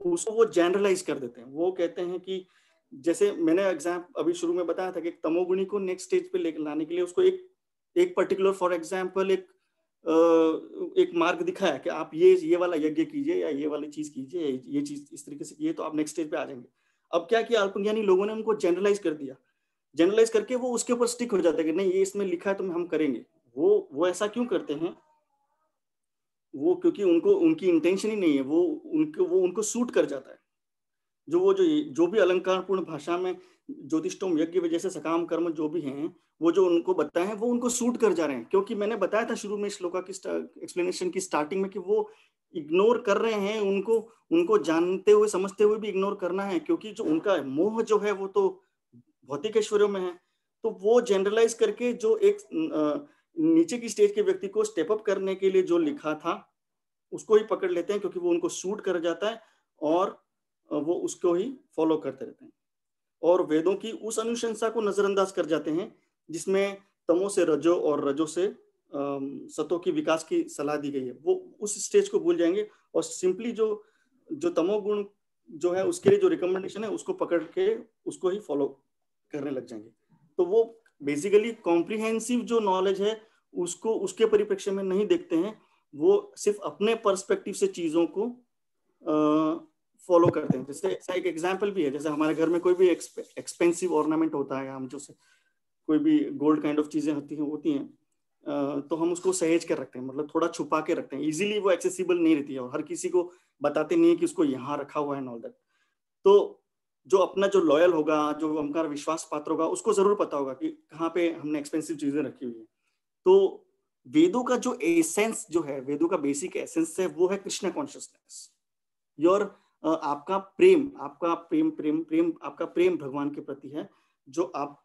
उसको वो जनरलाइज कर देते हैं। वो कहते हैं कि जैसे मैंने अभी शुरू में बताया था कि तमोगुणी को नेक्स्ट स्टेज पे लेकर लाने के लिए उसको एक पर्टिकुलर फॉर एग्जांपल एक मार्ग दिखाया कि आप ये वाला यज्ञ कीजिए या ये वाली चीज कीजिए, ये चीज इस तरीके से कीजिए तो आप नेक्स्ट स्टेज पे आ जाएंगे। अब क्या किया अल्पज्ञानी लोगों ने उनको जनरलाइज कर दिया, जनरलाइज करके वो उसके ऊपर स्टिक हो जाता है कि नहीं ये इसमें लिखा है तो हम करेंगे। वो ऐसा क्यों करते हैं वो क्योंकि उनको उनकी इंटेंशन ही नहीं है, वो उनको सूट कर जाता है। जो भी अलंकारपूर्ण भाषा में ज्योतिष्टोम यज्ञ जैसे सकाम कर्म जो भी हैं, वो जो उनको बताए हैं वो उनको सूट कर जा रहे हैं। क्योंकि मैंने बताया था शुरू में श्लोका की एक्सप्लेनेशन की स्टार्टिंग में कि वो इग्नोर कर रहे हैं, उनको जानते हुए समझते हुए भी इग्नोर करना है, क्योंकि जो उनका मोह जो है वो तो भौतिक ऐश्वर्यों में है। तो वो जनरलाइज करके जो एक नीचे की स्टेज के व्यक्ति को स्टेप अप करने के लिए जो लिखा था उसको ही पकड़ लेते हैं, क्योंकि वो उनको सूट कर जाता है और वो उसको ही फॉलो करते रहते हैं। और वेदों की उस अनुशंसा को नजरअंदाज कर जाते हैं जिसमें तमो से रजो और रजो से सतो की विकास की सलाह दी गई है। वो उस स्टेज को भूल जाएंगे और सिंपली जो तमोगुण जो है उसके लिए जो रिकमेंडेशन है उसको पकड़ के उसको ही फॉलो करने लग जाएंगे। तो वो बेसिकली कॉम्प्रिहेंसिव जो नॉलेज है उसको उसके परिप्रेक्ष्य में नहीं देखते हैं, वो सिर्फ अपने पर्सपेक्टिव से चीजों को फॉलो करते हैं। जैसे ऐसा एक एग्जांपल भी है, जैसे हमारे घर में कोई भी एक्सपेंसिव ऑर्नामेंट होता है, हम जो से कोई भी गोल्ड काइंड ऑफ चीजें होती हैं तो हम उसको सहेज कर रखते हैं, मतलब थोड़ा छुपा के रखते हैं। इजीली वो एक्सेसिबल नहीं रहती है और हर किसी को बताते नहीं है कि उसको यहाँ रखा हुआ है एंड ऑल दैट। तो जो अपना जो लॉयल होगा, जो हमारा विश्वास पात्र होगा, उसको जरूर पता होगा कि कहाँ पे हमने एक्सपेंसिव चीजें रखी हुई है। तो वेदों का जो एसेंस जो है, वेदों का बेसिक एसेंस है, वो है कृष्ण कॉन्शियसनेस। योर आपका प्रेम आपका प्रेम भगवान के प्रति है। जो आप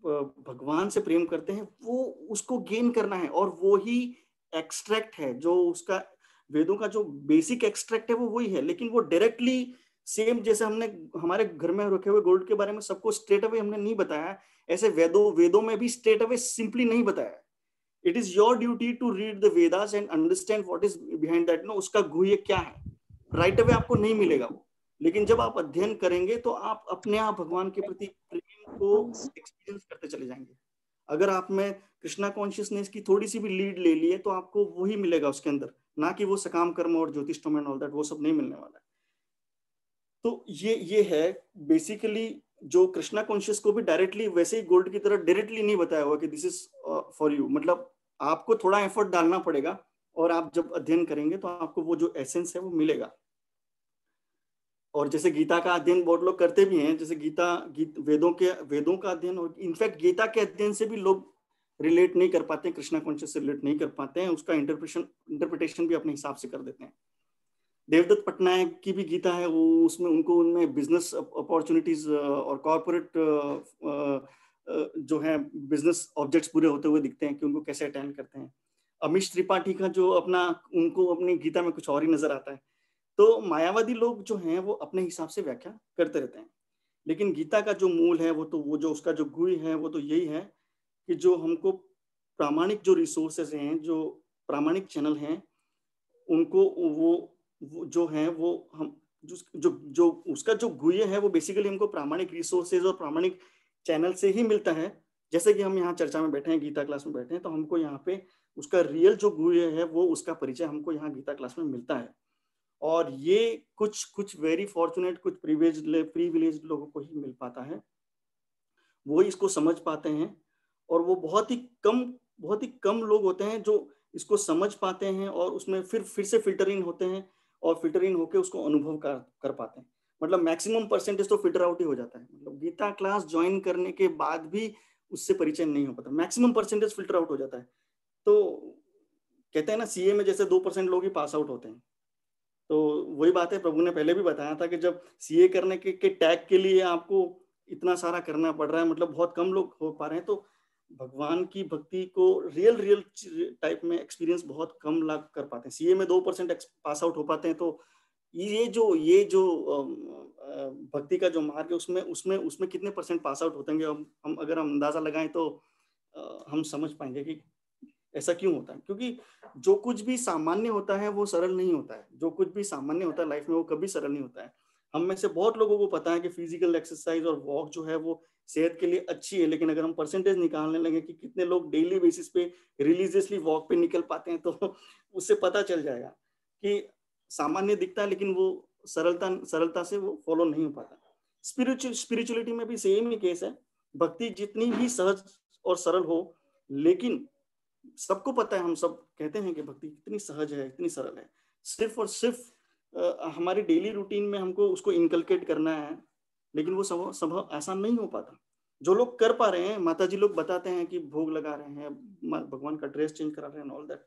भगवान से प्रेम करते हैं वो उसको गेन करना है, और वो ही एक्सट्रैक्ट है जो उसका वेदों का जो बेसिक एक्सट्रैक्ट है वो वही है। लेकिन वो डायरेक्टली सेम जैसे हमने हमारे घर में रखे हुए गोल्ड के बारे में सबको स्ट्रेट अवे हमने नहीं बताया, ऐसे वेदों में भी स्ट्रेट अवे सिंपली नहीं बताया। It is your duty to read the Vedas and understand what is behind that, no उसका गुह्य क्या है। राइट अवे आपको नहीं मिलेगा वो, लेकिन जब आप अध्ययन करेंगे तो आप अपने आप भगवान के प्रति प्रेम को एक्सपीरियंस करते चले जाएंगे। अगर आप में कृष्णा कॉन्शियसनेस की थोड़ी सी भी लीड ले लिए तो आपको वही मिलेगा उसके अंदर, ना कि वो सकाम कर्म और ज्योतिष्टोम एंड ऑल दैट, वो सब नहीं मिलने वाला है। तो ये है बेसिकली जो कृष्णा कॉन्शियस को भी डायरेक्टली वैसे ही गोल्ड की तरह डायरेक्टली नहीं बताया हुआ कि दिस इज फॉर यू। मतलब आपको थोड़ा एफर्ट डालना पड़ेगा और आप जब अध्ययन करेंगे तो आपको वो जो एसेंस है वो मिलेगा। और जैसे गीता का अध्ययन बहुत लोग करते भी हैं, जैसे वेदों का अध्ययन, और इनफैक्ट गीता के अध्ययन से भी लोग रिलेट नहीं कर पाते हैं, कृष्णा कॉन्शियस से रिलेट नहीं कर पाते हैं, उसका इंटरप्रिटेशन भी अपने हिसाब से कर देते हैं। देवदत्त पटनायक की भी गीता है, वो उसमें उनमें बिजनेस अपॉर्चुनिटीज और कॉर्पोरेट जो है बिजनेस ऑब्जेक्ट्स पूरे होते हुए दिखते हैं कि उनको कैसे अटेंड करते हैं। अमीश त्रिपाठी का जो उनको अपनी गीता में कुछ और ही नजर आता है। तो मायावादी लोग जो हैं वो अपने हिसाब से व्याख्या करते रहते हैं, लेकिन गीता का जो मूल है वो जो उसका जो गुह्य है वो तो यही है कि जो हमको प्रामाणिक जो रिसोर्सेज हैं, जो प्रामाणिक चैनल हैं, उनको वो जो है वो हम जो उसका जो गुह्य है वो बेसिकली हमको प्रामाणिक रिसोर्सेज और प्रामाणिक चैनल से ही मिलता है। जैसे कि हम यहाँ चर्चा में बैठे हैं, गीता क्लास में बैठे हैं, तो हमको यहाँ पे उसका रियल जो गुह्य है वो उसका परिचय हमको यहाँ गीता क्लास में मिलता है। और ये कुछ वेरी फॉर्चुनेट, कुछ प्रिविलेज्ड लोगों को ही मिल पाता है, वो इसको समझ पाते हैं। और वो बहुत ही कम लोग होते हैं जो इसको समझ पाते हैं और उसमें फिर से फिल्टर इन होते हैं और फिल्टर इन होकर उसको अनुभव कर पाते हैं। मतलब मैक्सिमम परसेंटेज तो फिल्टर आउट ही हो जाता है। मतलब गीता क्लास ज्वाइन करने के बाद भी उससे परिचय नहीं हो पाता, मैक्सिमम परसेंटेज फिल्टर आउट हो जाता है। तो कहते हैं ना, सीए में जैसे 2% लोग ही पास आउट होते हैं। तो वही बात है, प्रभु ने पहले भी बताया था कि जब सीए करने के टैग के लिए आपको इतना सारा करना पड़ रहा है, मतलब बहुत कम लोग हो पा रहे हैं। तो भगवान की भक्ति को रियल टाइप में एक्सपीरियंस बहुत कम लोग कर पाते हैं। सीए में 2% पास आउट हो पाते हैं। तो ये जो भक्ति का जो मार्ग है उसमें कितने परसेंट पास आउट होते हैं, हम अगर हम अंदाजा लगाएं तो हम समझ पाएंगे कि ऐसा क्यों होता है। क्योंकि जो कुछ भी सामान्य होता है वो सरल नहीं होता है। जो कुछ भी सामान्य होता है लाइफ में वो कभी सरल नहीं होता है। हम में से बहुत लोगों को पता है कि फिजिकल एक्सरसाइज और वॉक जो है वो सेहत के लिए अच्छी है, लेकिन अगर हम परसेंटेज निकालने लगे कि कितने लोग डेली बेसिस पे रिलीजियसली वॉक पे निकल पाते हैं, तो उससे पता चल जाएगा कि सामान्य दिखता है लेकिन वो सरलता से वो फॉलो नहीं हो पाता। स्पिरिचुअलिटी में भी सेम ही केस है। भक्ति जितनी भी सहज और सरल हो, लेकिन सबको पता है, हम सब कहते हैं कि भक्ति कितनी सहज है, इतनी सरल है। सिर्फ और सिर्फ हमारी डेली रूटीन में हमको उसको इनकलकेट करना है, लेकिन वो संभव आसान नहीं हो पाता। जो लोग कर पा रहे हैं, माता जी लोग बताते हैं कि भोग लगा रहे हैं, भगवान का ड्रेस चेंज करा रहे हैं, ऑल दैट,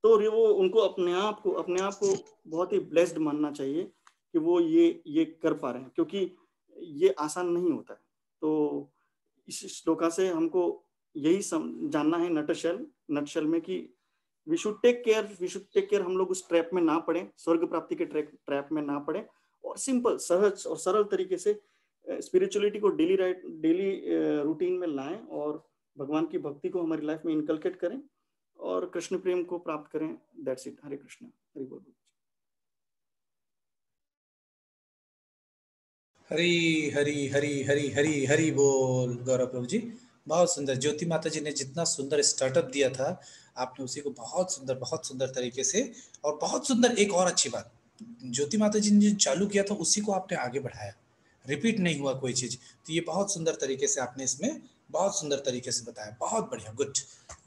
तो वो उनको अपने आप को बहुत ही ब्लेस्ड मानना चाहिए कि वो ये कर पा रहे हैं, क्योंकि ये आसान नहीं होता है। तो इस श्लोका से हमको यही जानना है नटशेल में कि वी शुड टेक केयर, हम लोग उस ट्रैप में ना पड़े, स्वर्ग प्राप्ति के ट्रैप में ना पड़े, और सिंपल, सहज और सरल तरीके से स्पिरिचुअलिटी को डेली रूटीन में लाएं और भगवान की भक्ति को हमारी लाइफ में इनकलकेट करें और कृष्ण प्रेम को प्राप्त करें। That's it. हरे कृष्ण, हरि बोल। हरी हरी हरी हरी हरी हरी बोल। गौरव प्रभु जी बहुत सुंदर। ज्योति माता जी ने जितना सुंदर स्टार्टअप दिया था, आपने उसी को बहुत सुंदर तरीके से, और बहुत सुंदर एक और अच्छी बात, ज्योति माता जी ने जो चालू किया था उसी को आपने आगे बढ़ाया, रिपीट नहीं हुआ कोई चीज। तो ये बहुत सुंदर तरीके से आपने इसमें बहुत सुंदर तरीके से बताया, बहुत बढ़िया, गुड,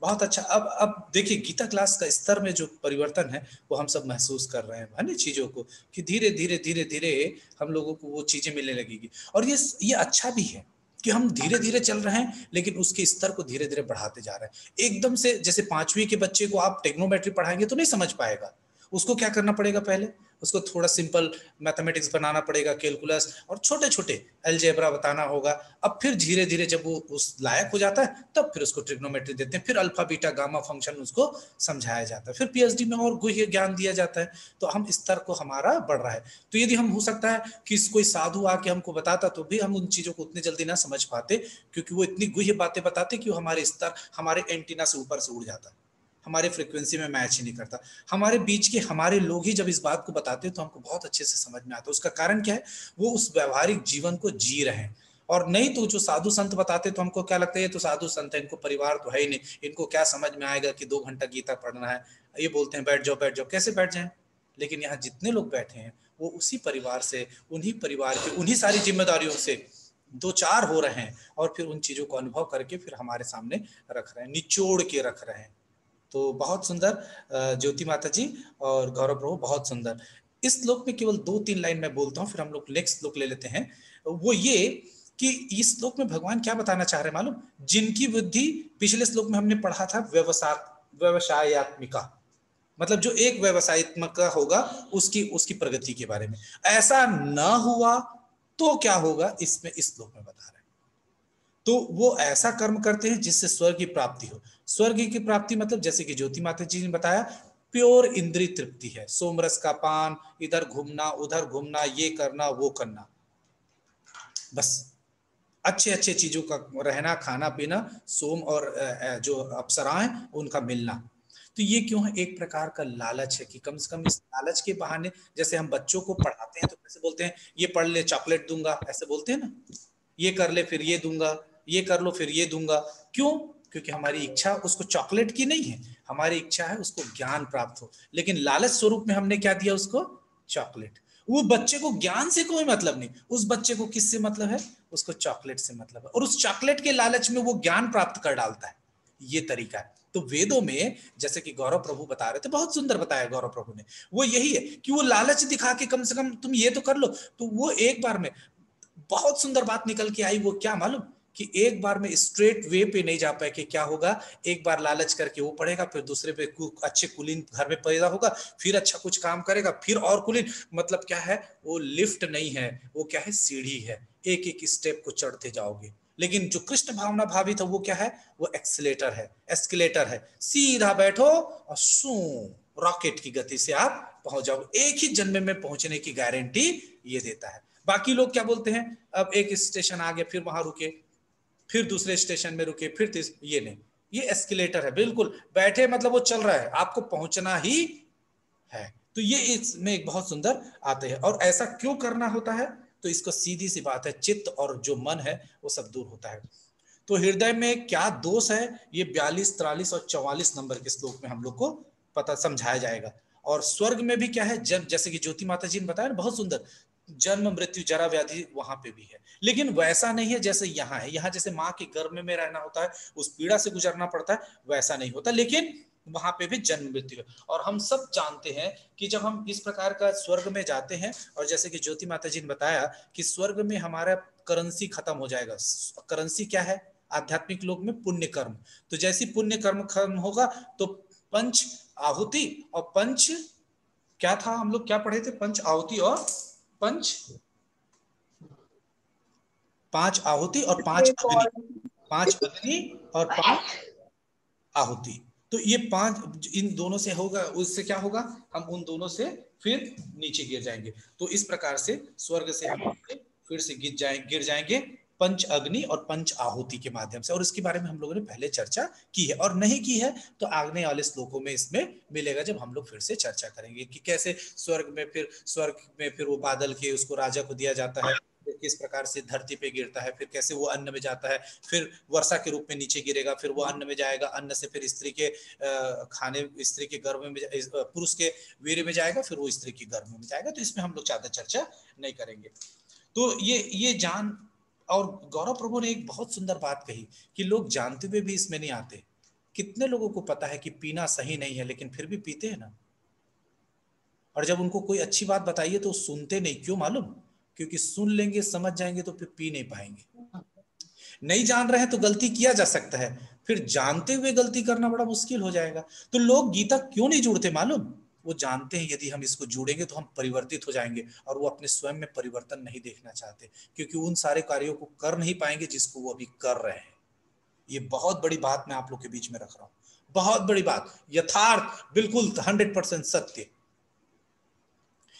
बहुत अच्छा। अब देखिए गीता क्लास का स्तर में जो परिवर्तन है वो हम सब महसूस कर रहे हैं, है ना, चीजों को, कि धीरे धीरे हम लोगों को वो चीजें मिलने लगेगी। और ये अच्छा भी है कि हम धीरे धीरे चल रहे हैं, लेकिन उसके स्तर को धीरे धीरे बढ़ाते जा रहे हैं। एकदम से जैसे 5वीं के बच्चे को आप टेक्नोमेट्री पढ़ाएंगे तो नहीं समझ पाएगा, उसको क्या करना पड़ेगा, पहले उसको थोड़ा सिंपल मैथमेटिक्स बनाना पड़ेगा, कैलकुलस और छोटे छोटे अलजेब्रा बताना होगा। अब फिर धीरे धीरे जब वो उस लायक हो जाता है तब फिर उसको ट्रिग्नोमेट्री देते हैं, फिर अल्फा बीटा गामा फंक्शन उसको समझाया जाता है, फिर पीएचडी में और गुह्य ज्ञान दिया जाता है। तो हम स्तर को हमारा बढ़ रहा है। तो यदि हम, हो सकता है कि कोई साधु आके हमको बताता तो भी हम उन चीजों को उतनी जल्दी ना समझ पाते, क्योंकि वो इतनी गुह्य बातें बताते कि वो हमारे स्तर, हमारे एंटीना से ऊपर से उड़ जाता है, हमारे फ्रीक्वेंसी में मैच ही नहीं करता। हमारे बीच के हमारे लोग ही जब इस बात को बताते हैं तो हमको बहुत अच्छे से समझ में आता है। उसका कारण क्या है, वो उस व्यवहारिक जीवन को जी रहे हैं। और नहीं तो जो साधु संत बताते तो हमको क्या लगता है, ये तो साधु संत है, इनको परिवार तो है ही नहीं, इनको क्या समझ में आएगा कि 2 घंटा गीता पढ़ना है। ये बोलते हैं बैठ जाओ, कैसे बैठ जाएं? लेकिन यहाँ जितने लोग बैठे हैं वो उसी परिवार से, उन्हीं परिवार की उन्हीं सारी जिम्मेदारियों से 2-4 हो रहे हैं, और फिर उन चीजों को अनुभव करके फिर हमारे सामने रख रहे हैं, निचोड़ के रख रहे हैं। तो बहुत सुंदर ज्योति माता जी और गौरव प्रभु, बहुत सुंदर। इस श्लोक में केवल 2-3 लाइन मैं बोलता हूँ, फिर हम लोग नेक्स्ट श्लोक ले लेते हैं। वो ये कि इस श्लोक में भगवान क्या बताना चाह रहे हैं मालूम? जिनकी बुद्धि, पिछले श्लोक में हमने पढ़ा था व्यवसायत्मिका, मतलब जो एक व्यवसायत्मक होगा उसकी प्रगति के बारे में। ऐसा न हुआ तो क्या होगा, इसमें इस श्लोक में बता रहे हैं। तो वो ऐसा कर्म करते हैं जिससे स्वर्ग की प्राप्ति हो। स्वर्ग की प्राप्ति मतलब जैसे कि ज्योति माता जी ने बताया, प्योर इंद्रिय तृप्ति है, सोमरस का पान, इधर घूमना उधर घूमना, ये करना वो करना, बस अच्छे चीजों का रहना, खाना पीना, सोम और जो अप्सराएं उनका मिलना। तो ये क्यों है? एक प्रकार का लालच है कि कम से कम इस लालच के बहाने, जैसे हम बच्चों को पढ़ाते हैं तो कैसे बोलते हैं, ये पढ़ ले चॉकलेट दूंगा, ऐसे बोलते हैं ना, ये कर ले फिर ये दूंगा, ये कर लो फिर ये दूंगा। क्यों? क्योंकि हमारी इच्छा उसको चॉकलेट की नहीं है, हमारी इच्छा है उसको ज्ञान प्राप्त हो। लेकिन लालच स्वरूप में हमने क्या दिया उसको? चॉकलेट। वो बच्चे को ज्ञान से कोई मतलब नहीं, उस बच्चे को किससे मतलब है? उसको चॉकलेट से मतलब है, और उस चॉकलेट के लालच में वो ज्ञान प्राप्त कर डालता है। ये तरीका है। तो वेदों में जैसे कि गौरव प्रभु बता रहे थे, बहुत सुंदर बताया गौरव प्रभु ने, वो यही है कि वो लालच दिखा के कम से कम तुम ये तो कर लो। तो वो एक बार में बहुत सुंदर बात निकल के आई, वो क्या मालूम? कि एक बार में स्ट्रेट वे पे नहीं जा पाए कि क्या होगा, एक बार लालच करके वो पढ़ेगा, फिर दूसरे पे अच्छे कुलीन घर में पैदा होगा, फिर अच्छा कुछ काम करेगा, फिर और कुलीन, मतलब क्या है, वो लिफ्ट नहीं है, वो क्या है, सीढ़ी है, एक एक स्टेप को चढ़ते जाओगे। लेकिन जो कृष्ण भावना भावित है वो क्या है? वो एक्सीलेटर है, एस्केलेटर है, सीधा बैठो और सू रॉकेट की गति से आप पहुंच जाओगे। एक ही जन्म में पहुंचने की गारंटी ये देता है। बाकी लोग क्या बोलते हैं, अब एक स्टेशन आ गया फिर वहां रुके, फिर दूसरे स्टेशन में रुके, फिर ये नहीं, ये एस्केलेटर है, बिल्कुल बैठे मतलब वो चल रहा है, आपको पहुंचना ही है। तो ये इसमें एक बहुत सुंदर आते हैं। और ऐसा क्यों करना होता है? तो इसको सीधी सी बात है, चित्त और जो मन है वो सब दूर होता है। तो हृदय में क्या दोष है, ये 42, 43 और 44 नंबर के श्लोक में हम लोग को पता समझाया जाएगा। और स्वर्ग में भी क्या है, जब जैसे कि ज्योति माता जी ने बताया ना, बहुत सुंदर, जन्म मृत्यु जरा व्याधि वहां पे भी है, लेकिन वैसा नहीं है जैसे यहाँ है। यहाँ जैसे माँ के गर्भ में रहना होता है, उस पीड़ा से गुजरना पड़ता है, वैसा नहीं होता, लेकिन वहां पे भी जन्म मृत्यु है। और हम सब जानते हैं कि जब हम इस प्रकार का स्वर्ग में जाते हैं, और जैसे कि ज्योति माता जी ने बताया कि स्वर्ग में हमारा करेंसी खत्म हो जाएगा। करेंसी क्या है? आध्यात्मिक लोक में पुण्य कर्म। तो जैसी पुण्य कर्म खत्म होगा तो पंच आहुति और पंच क्या था, हम लोग क्या पढ़े थे? पंच आहुति और पांच आहुति और पांच अग्नि और 5 आहुति। तो ये 5 इन दोनों से होगा, उससे क्या होगा? हम उन दोनों से फिर नीचे गिर जाएंगे। तो इस प्रकार से स्वर्ग से हम फिर से गिर जाएंगे पंच अग्नि और पंच आहुति के माध्यम से। और इसके बारे में हम लोगों ने पहले चर्चा की है, और नहीं की है तो आगने वाले श्लोकों में इसमें मिलेगा, जब हम लोग फिर से चर्चा करेंगे कि कैसे स्वर्ग में फिर वो बादल के उसको राजा को दिया जाता है, फिर किस प्रकार से धरती पे गिरता है, फिर कैसे वो अन्न में जाता है, फिर वर्षा के रूप में नीचे गिरेगा, फिर वो अन्न में जाएगा, अन्न से फिर स्त्री के खाने, स्त्री के गर्भ में, पुरुष के वीर्य में जाएगा, फिर वो स्त्री के गर्भ में जाएगा। तो इसमें हम लोग ज्यादा चर्चा नहीं करेंगे। तो ये जान, और गौरव प्रभु ने एक बहुत सुंदर बात कही कि लोग जानते हुए भी इसमें नहीं आते। कितने लोगों को पता है कि पीना सही नहीं है, लेकिन फिर भी पीते हैं ना। और जब उनको कोई अच्छी बात बताइए तो सुनते नहीं। क्यों मालूम? क्योंकि सुन लेंगे, समझ जाएंगे तो फिर पी नहीं पाएंगे। नहीं जान रहे हैं तो गलती किया जा सकता है, फिर जानते हुए गलती करना बड़ा मुश्किल हो जाएगा। तो लोग गीता क्यों नहीं जुड़ते मालूम? वो जानते हैं यदि हम इसको जुड़ेंगे तो हम परिवर्तित हो जाएंगे, और वो अपने स्वयं में परिवर्तन नहीं देखना चाहते, क्योंकि उन सारे कार्यों को कर नहीं पाएंगे जिसको वो अभी कर रहे हैं। ये बहुत बड़ी बात मैं आप लोग के बीच में रख रहा हूं, बहुत बड़ी बात, यथार्थ, बिल्कुल 100% सत्य,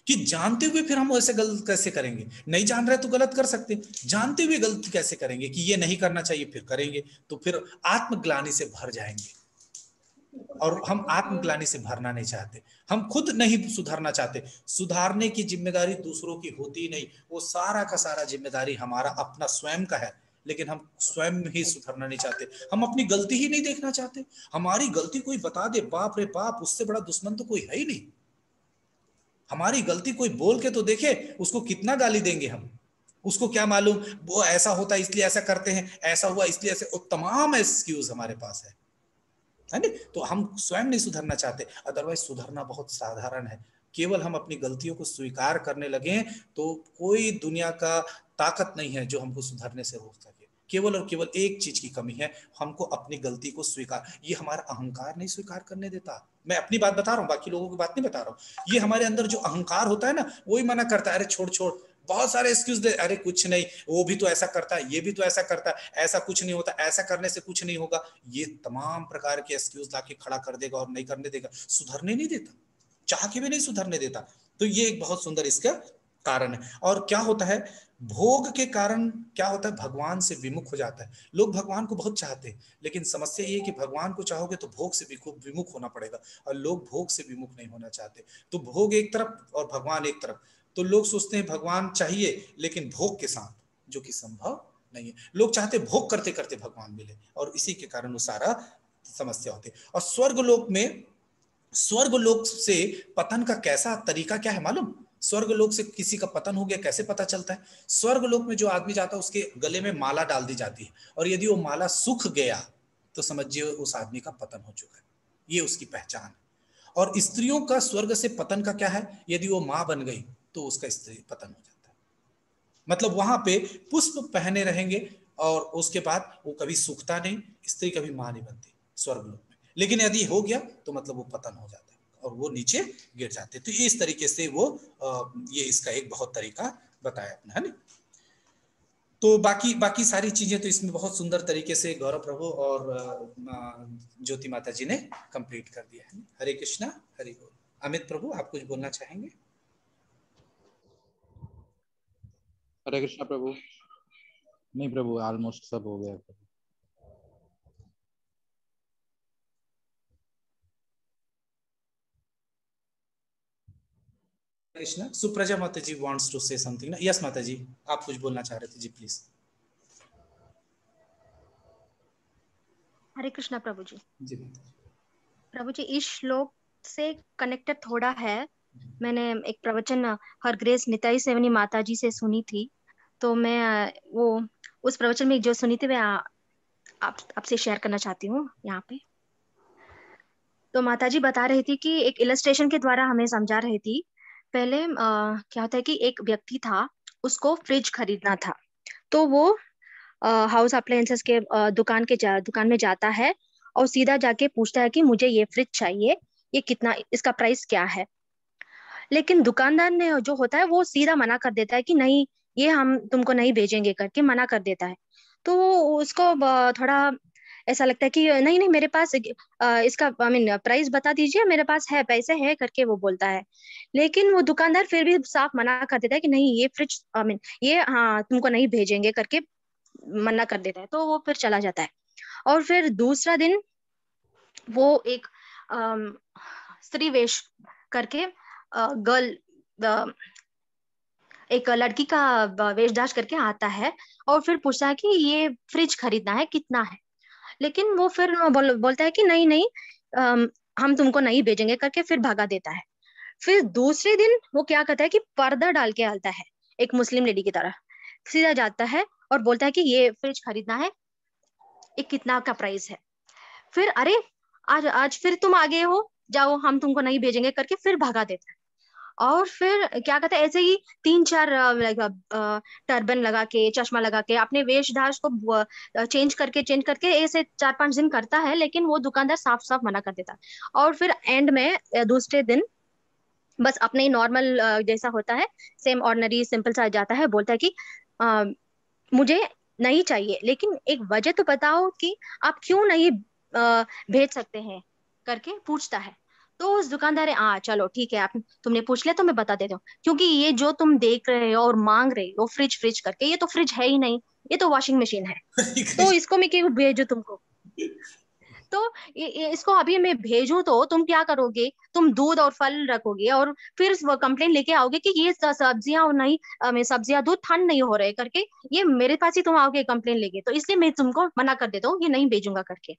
कि जानते हुए फिर हम ऐसे गलत कैसे करेंगे? नहीं जान रहे तो गलत कर सकते, जानते हुए गलती कैसे करेंगे कि ये नहीं करना चाहिए, फिर करेंगे तो फिर आत्मग्लानि से भर जाएंगे। और हम आत्मग्लानि से भरना नहीं चाहते, हम खुद नहीं सुधरना चाहते। सुधारने की जिम्मेदारी दूसरों की होती नहीं, वो सारा का सारा जिम्मेदारी हमारा अपना स्वयं का है, लेकिन हम स्वयं ही सुधरना नहीं चाहते। हम अपनी गलती ही नहीं देखना चाहते। हमारी गलती कोई बता दे, बाप रे बाप, उससे बड़ा दुश्मन तो कोई है ही नहीं। हमारी गलती कोई बोल के तो देखे, उसको कितना गाली देंगे हम। उसको क्या मालूम, वो ऐसा होता है इसलिए ऐसा करते हैं, ऐसा हुआ इसलिए ऐसे, तमाम एक्सक्यूज हमारे पास है नहीं? तो हम स्वयं नहीं सुधरना चाहते। अदरवाइज सुधरना बहुत साधारण है। केवल हम अपनी गलतियों को स्वीकार करने लगे तो कोई दुनिया का ताकत नहीं है जो हमको सुधरने से रोक सके। केवल और केवल एक चीज की कमी है, हमको अपनी गलती को स्वीकार, ये हमारा अहंकार नहीं स्वीकार करने देता। मैं अपनी बात बता रहा हूँ, बाकी लोगों की बात नहीं बता रहा हूँ। ये हमारे अंदर जो अहंकार होता है ना, वही मना करता है, अरे छोड़ छोड़, बहुत सारे एक्सक्यूज दे, अरे कुछ नहीं, वो भी तो ऐसा करता है, ये भी तो ऐसा करता है, ऐसा कुछ नहीं होता, ऐसा करने से कुछ नहीं होगा। ये तमाम प्रकार के एक्सक्यूज लाके खड़ा कर देगा और नहीं करने देगा, सुधरने नहीं देता, चाह के भी नहीं सुधरने देता। तो ये एक बहुत सुंदर इसका कारण है। और क्या होता है, भोग के कारण क्या होता है, भगवान से विमुख हो जाता है। लोग भगवान को बहुत चाहते हैं, लेकिन समस्या ये है कि भगवान को चाहोगे तो भोग से विमुख होना पड़ेगा, और लोग भोग से विमुख नहीं होना चाहते। तो भोग एक तरफ और भगवान एक तरफ। तो लोग सोचते हैं भगवान चाहिए, लेकिन भोग के साथ, जो कि संभव नहीं है। लोग चाहते भोग करते करते भगवान मिले, और इसी के कारण वो सारा समस्या होती है। और स्वर्गलोक से पतन का कैसा तरीका क्या है मालूम? स्वर्गलोक से किसी का पतन हो गया कैसे पता चलता है? स्वर्गलोक में जो आदमी जाता है उसके गले में माला डाल दी जाती है, और यदि वो माला सूख गया तो समझिए उस आदमी का पतन हो चुका है। ये उसकी पहचान है। और स्त्रियों का स्वर्ग से पतन का क्या है? यदि वो मां बन गई तो उसका स्त्री पतन हो जाता है। मतलब वहां पे पुष्प पहने रहेंगे और उसके बाद वो कभी सूखता नहीं, स्त्री कभी मां नहीं बनती स्वर्गलोक में। लेकिन यदि हो गया तो मतलब वो पतन हो जाता है और वो नीचे गिर जाते। तो इस तरीके से वो ये इसका एक बहुत तरीका बताया अपने, है ना? तो बाकी सारी चीजें तो इसमें बहुत सुंदर तरीके से गौरव प्रभु और ज्योति माता जी ने कंप्लीट कर दिया है। हरे कृष्णा, हरि बोल। अमित प्रभु, आप कुछ बोलना चाहेंगे? हरे कृष्णा प्रभु। नहीं प्रभु, ऑलमोस्ट सब हो गया। कृष्णा, सुप्रजा माता जी वांट्स टू से समथिंग ना? यस माता जी, आप कुछ बोलना चाह रहे थे जी, प्लीज। हरे कृष्णा प्रभु जी। जी प्रभु जी, इस श्लोक से कनेक्टेड थोड़ा है मैंने एक प्रवचन हर ग्रेस निताई सेवनी माता जी से सुनी थी, तो मैं वो उस प्रवचन में जो सुनी थी मैं आपसे शेयर करना चाहती हूँ यहाँ पे। तो माता जी बता रही थी कि एक इलस्ट्रेशन के द्वारा हमें समझा रही थी। पहले क्या होता है कि एक व्यक्ति था, उसको फ्रिज खरीदना था। तो वो हाउस अप्लायंसेस के दुकान में जाता है और सीधा जाके पूछता है कि मुझे ये फ्रिज चाहिए, ये कितना, इसका प्राइस क्या है। लेकिन दुकानदार ने जो होता है वो सीधा मना कर देता है कि नहीं, ये हम तुमको नहीं भेजेंगे, करके मना कर देता है। तो उसको थोड़ा ऐसा लगता है कि नहीं नहीं, मेरे पास इसका प्राइस बता दीजिए, मेरे पास है, पैसे है, करके वो बोलता है। लेकिन वो दुकानदार फिर भी साफ मना कर देता है कि नहीं, ये फ्रिज ये हाँ तुमको नहीं भेजेंगे, करके मना कर देता है। तो वो फिर चला जाता है। और फिर दूसरा दिन वो एक स्त्री वेश करके गर्ल एक लड़की का वेशदाश करके आता है और फिर पूछता है कि ये फ्रिज खरीदना है, कितना है। लेकिन वो फिर बोलता है कि नहीं नहीं, हम तुमको नहीं भेजेंगे, करके फिर भगा देता है। फिर दूसरे दिन वो क्या करता है कि पर्दा डाल के आता है, एक मुस्लिम लेडी की तरह सीधा जाता है और बोलता है कि ये फ्रिज खरीदना है, ये कितना का प्राइस है। फिर अरे आज आज फिर तुम आ गए हो, जाओ हम तुमको नहीं भेजेंगे, करके फिर भगा देता है। और फिर क्या कहते हैं, ऐसे ही 3-4 टर्बन लगा के, चश्मा लगा के, अपने वेशधाष को चेंज करके ऐसे 4-5 दिन करता है। लेकिन वो दुकानदार साफ साफ मना कर देता है। और फिर एंड में दूसरे दिन बस अपने नॉर्मल जैसा होता है, सेम ऑर्डिनरी सिंपल सा जाता है, बोलता है कि मुझे नहीं चाहिए, लेकिन एक वजह तो बताओ कि आप क्यों नहीं भेज सकते हैं, करके पूछता है। तो उस दुकानदार चलो ठीक है, आप तुमने पूछ लिया तो मैं बता देता हूँ, क्योंकि ये जो तुम देख रहे हो और मांग रहे हो फ्रिज फ्रिज करके, ये तो फ्रिज है ही नहीं, ये तो वॉशिंग मशीन है। तो इसको मैं क्यों भेजू तुमको। तो इसको अभी मैं भेजूं तो तुम क्या करोगे, तुम दूध और फल रखोगे और फिर कंप्लेन लेके आओगे कि ये सब्जियां और नहीं, सब्जियां दूध ठंड नहीं हो रहे, करके ये मेरे पास ही तुम आओगे कंप्लेन लेके। तो इसलिए मैं तुमको मना कर देता हूँ, ये नहीं भेजूंगा करके।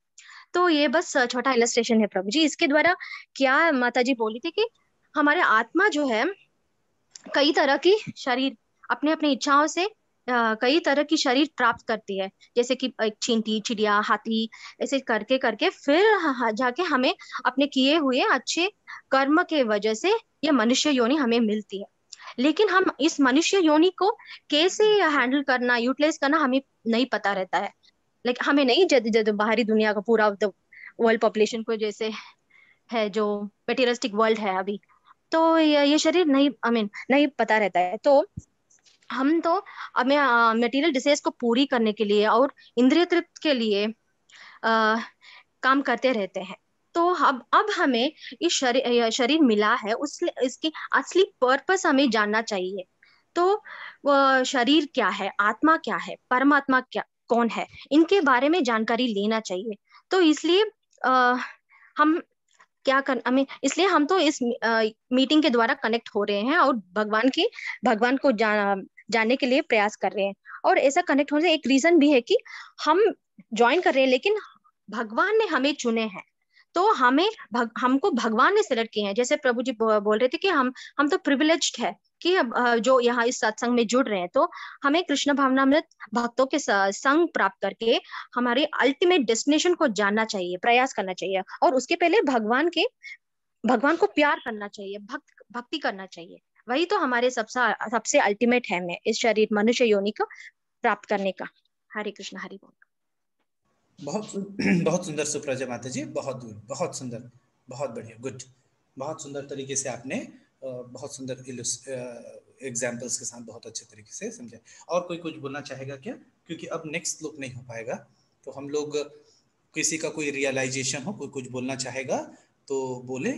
तो ये बस छोटा इलस्ट्रेशन है प्रभु जी। इसके द्वारा क्या माता जी बोली थी कि हमारे आत्मा जो है कई तरह की शरीर अपने अपनी इच्छाओं से कई तरह की शरीर प्राप्त करती है, जैसे कि एक चींटी, चिड़िया, हाथी, ऐसे करके करके फिर जाके हमें अपने किए हुए अच्छे कर्म के वजह से ये मनुष्य योनि हमें मिलती है। लेकिन हम इस मनुष्य योनि को कैसे हैंडल करना, यूटिलाइज करना हमें नहीं पता रहता है। लाइक हमें नहीं, जब जब बाहरी दुनिया का पूरा वर्ल्ड पॉपुलेशन को जैसे है, जो मेटीरियलिस्टिक वर्ल्ड है अभी, तो ये शरीर नहीं नहीं पता रहता है। तो हम तो हमें मटेरियल डिजायर्स को पूरी करने के लिए और इंद्रिय तृप्त के लिए काम करते रहते हैं। तो अब हमें इस शरीर मिला है, उस इसकी असली पर्पस हमें जानना चाहिए। तो वो शरीर क्या है, आत्मा क्या है, परमात्मा क्या कौन है, इनके बारे में जानकारी लेना चाहिए। तो इसलिए हम क्या कर हमें इसलिए हम तो इस मीटिंग के द्वारा कनेक्ट हो रहे हैं और भगवान को जानने के लिए प्रयास कर रहे हैं। और ऐसा कनेक्ट होने से एक रीजन भी है कि हम ज्वाइन कर रहे हैं, लेकिन भगवान ने हमें चुने हैं। तो हमको भगवान ने सिलेक्ट किए हैं। जैसे प्रभु जी बोल रहे थे कि हम तो प्रिविलेज्ड है कि जो यहाँ इस सत्संग में जुड़ रहे हैं, तो हमें कृष्ण भावनामृत भक्तों के संग प्राप्त करके हमारे अल्टीमेट डेस्टिनेशन को जानना चाहिए, प्रयास करना चाहिए। और उसके पहले भगवान को प्यार करना चाहिए, भक्ति करना चाहिए। वही तो हमारे सबसे अल्टीमेट है में इस शरीर मनुष्य योनि को प्राप्त करने का। हरे कृष्ण, हरि बोल। बहुत सुंदर सुप्रजा माता जी, बहुत सुंदर, बहुत बढ़िया, गुड। बहुत सुंदर तरीके से आपने बहुत सुंदर एग्जाम्पल्स के साथ बहुत अच्छे तरीके से समझा। और कोई कुछ बोलना चाहेगा क्या? क्योंकि अब नेक्स्ट श्लोक नहीं हो पाएगा, तो हम लोग किसी का कोई रियलाइजेशन हो, कोई कुछ बोलना चाहेगा तो बोले,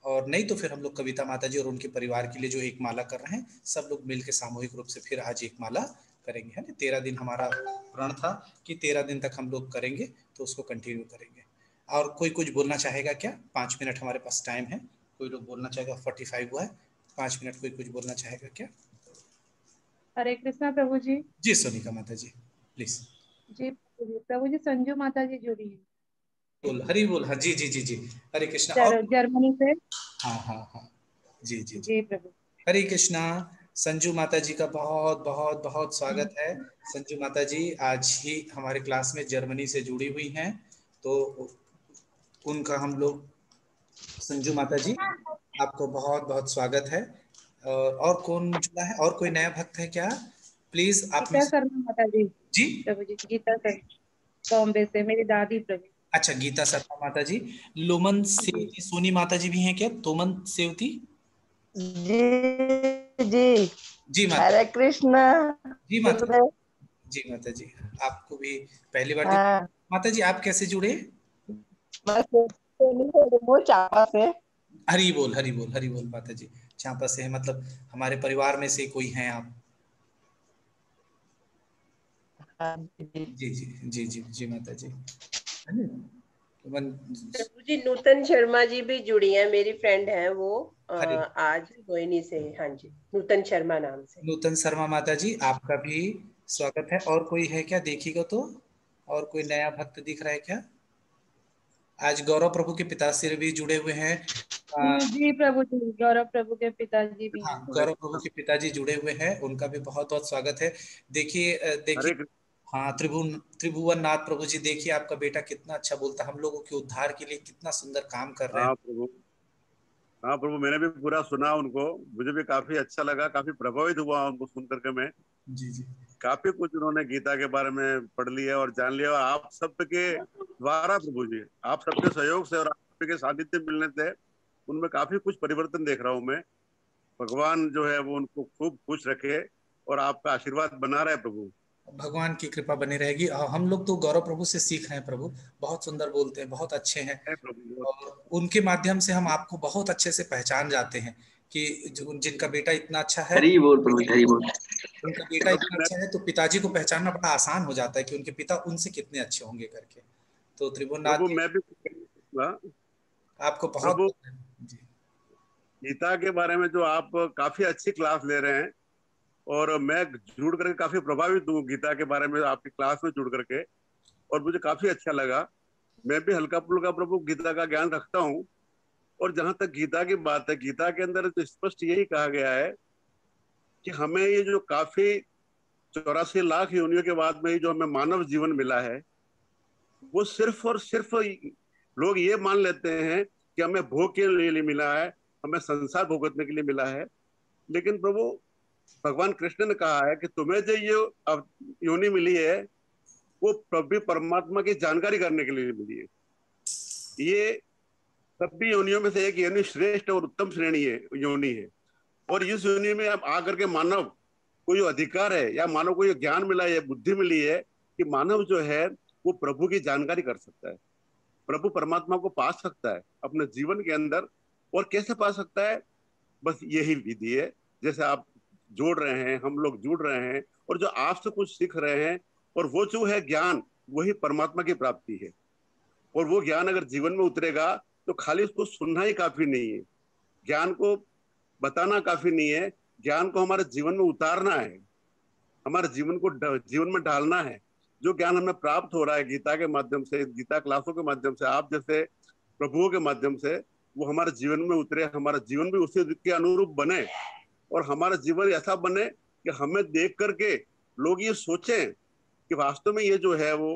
और नहीं तो फिर हम लोग कविता माता जी और उनके परिवार के लिए जो एक माला कर रहे हैं, सब लोग मिलकर सामूहिक रूप से फिर आज एक माला करेंगे, है ना। 13 दिन हमारा प्रण था कि 13 दिन तक हम लोग करेंगे, तो उसको कंटिन्यू करेंगे। और कोई कुछ बोलना चाहेगा क्या? 5 मिनट हमारे पास टाइम है, कोई लोग बोलना चाहेगा? 45 हुआ है, 5 मिनट कोई कुछ बोलना चाहेगा क्या? हरे कृष्णा प्रभु जी। जी सोनिका माता जी प्लीज। जी प्रभु जी, संजू माता जी जुड़ी है। बोल, हरी बोल। हाँ जी जी जी जी, हरे कृष्णा। और जर्मनी से। हाँ हाँ हाँ, जी जी जी प्रभु। हरे कृष्णा। संजू माता जी का बहुत बहुत बहुत स्वागत है। संजू माता जी आज ही हमारे क्लास में जर्मनी से जुड़ी हुई हैं, तो उनका हम लोग, संजू माता जी आपको बहुत बहुत स्वागत है। और कौन जुड़ा है, और कोई नया भक्त है क्या? प्लीज आप में गीता शर्मा माता जी। जी प्रभु जी, गीता शर्मा बॉम्बे से, मेरी दादी प्रभु। अच्छा, गीता शर्मा माता जी। लोमन सेवती सोनी माता जी भी हैं क्या? तोमन सेवती जी जी। जी माता हरे कृष्ण। जी माता जी माता जी, आपको भी पहली बार हाँ। माता जी, आप कैसे जुड़े? वो चापा से। हरी बोल हरी बोल हरी बोल माता जी। चांपा से है, मतलब हमारे परिवार में से कोई हैं आप? जी जी जी जी जी माता जी। प्रभु जी, नूतन शर्मा जी भी जुड़ी हैं, मेरी फ्रेंड है वो, आज रोहिणी से। हाँ जी, नूतन शर्मा नाम से। नूतन शर्मा माता जी, आपका भी स्वागत है। और कोई है क्या? देखिएगा तो और कोई नया भक्त दिख रहा है क्या? आज गौरव प्रभु के पिताश्री भी जुड़े हुए हैं। जी प्रभु जी, गौरव प्रभु के पिताजी भी हैं। गौरव प्रभु के पिताजी जुड़े हुए हैं, उनका भी बहुत बहुत स्वागत है। देखिए देखिए, हाँ, त्रिभुवन नाथ प्रभु जी, देखिए आपका बेटा कितना अच्छा बोलता है, हम लोगों के उद्धार के लिए कितना सुंदर काम कर रहे हैं। हाँ प्रभु, हाँ प्रभु, मैंने भी पूरा सुना उनको, मुझे भी काफी अच्छा लगा, काफी प्रभावित हुआ उनको सुन करके। मैं जी जी काफी कुछ उन्होंने गीता के बारे में पढ़ लिया और जान लिया, और आप सबके द्वारा प्रभु जी, आप सबके सहयोग से और आप सबके सानिध्य मिलने से उनमें काफी कुछ परिवर्तन देख रहा हूँ मैं। भगवान जो है वो उनको खूब खुश रखे और आपका आशीर्वाद बना रहे प्रभु। भगवान की कृपा बनी रहेगी। हम लोग तो गौरव प्रभु से सीख रहे हैं प्रभु, बहुत सुंदर बोलते हैं, बहुत अच्छे हैं, और उनके माध्यम से हम आपको बहुत अच्छे से पहचान जाते हैं कि जिनका बेटा इतना अच्छा है, हरी बोल प्रभु, हरी बोल। उनका बेटा इतना अच्छा है तो पिताजी को पहचानना बड़ा आसान हो जाता है कि उनके पिता उनसे कितने अच्छे होंगे करके। तो त्रिभुवननाथ प्रभु मैं भी आपको बहुत गीता के बारे में जो आप काफी अच्छी क्लास ले रहे हैं, और मैं जुड़ करके काफी प्रभावित हूँ गीता के बारे में आपकी क्लास में जुड़ करके, और मुझे काफी अच्छा लगा। मैं भी हल्का फुल्का प्रभु गीता का ज्ञान रखता हूँ, और जहां तक गीता की बात है, गीता के अंदर तो स्पष्ट यही कहा गया है कि हमें ये जो काफी 84 लाख योनियों के बाद में जो हमें मानव जीवन मिला है, वो सिर्फ और सिर्फ लोग ये मान लेते हैं कि हमें भोग के लिए मिला है, हमें संसार भोगतने के लिए मिला है। लेकिन प्रभु भगवान कृष्ण ने कहा है कि तुम्हें जो ये योनि मिली है वो प्रभु परमात्मा की जानकारी करने के लिए मिली है। ये सभी योनियों में से एक योनि श्रेष्ठ और उत्तम श्रेणी है, योनि है। और इस योनि में अब आकर के मानव को जो अधिकार है, या मानव को जो ज्ञान मिला है, बुद्धि मिली है कि मानव जो है वो प्रभु की जानकारी कर सकता है, प्रभु परमात्मा को पा सकता है अपने जीवन के अंदर। और कैसे पा सकता है? बस यही विधि है, जैसे आप जोड़ रहे हैं, हम लोग जुड़ रहे हैं, और जो आपसे कुछ सीख रहे हैं, और वो जो है ज्ञान, वही परमात्मा की प्राप्ति है। और वो ज्ञान अगर जीवन में उतरेगा तो खाली उसको सुनना ही काफी नहीं है, ज्ञान को बताना काफी नहीं है, ज्ञान को हमारे जीवन में उतारना है, हमारे जीवन को जीवन में डालना है। जो ज्ञान हमें प्राप्त हो रहा है गीता के माध्यम से, गीता क्लासों के माध्यम से, आप जैसे प्रभुओं के माध्यम से, वो हमारे जीवन में उतरे, हमारा जीवन भी उसी के अनुरूप बने, और हमारा जीवन ऐसा बने कि हमें देख करके लोग ये सोचें कि वास्तव में ये जो है वो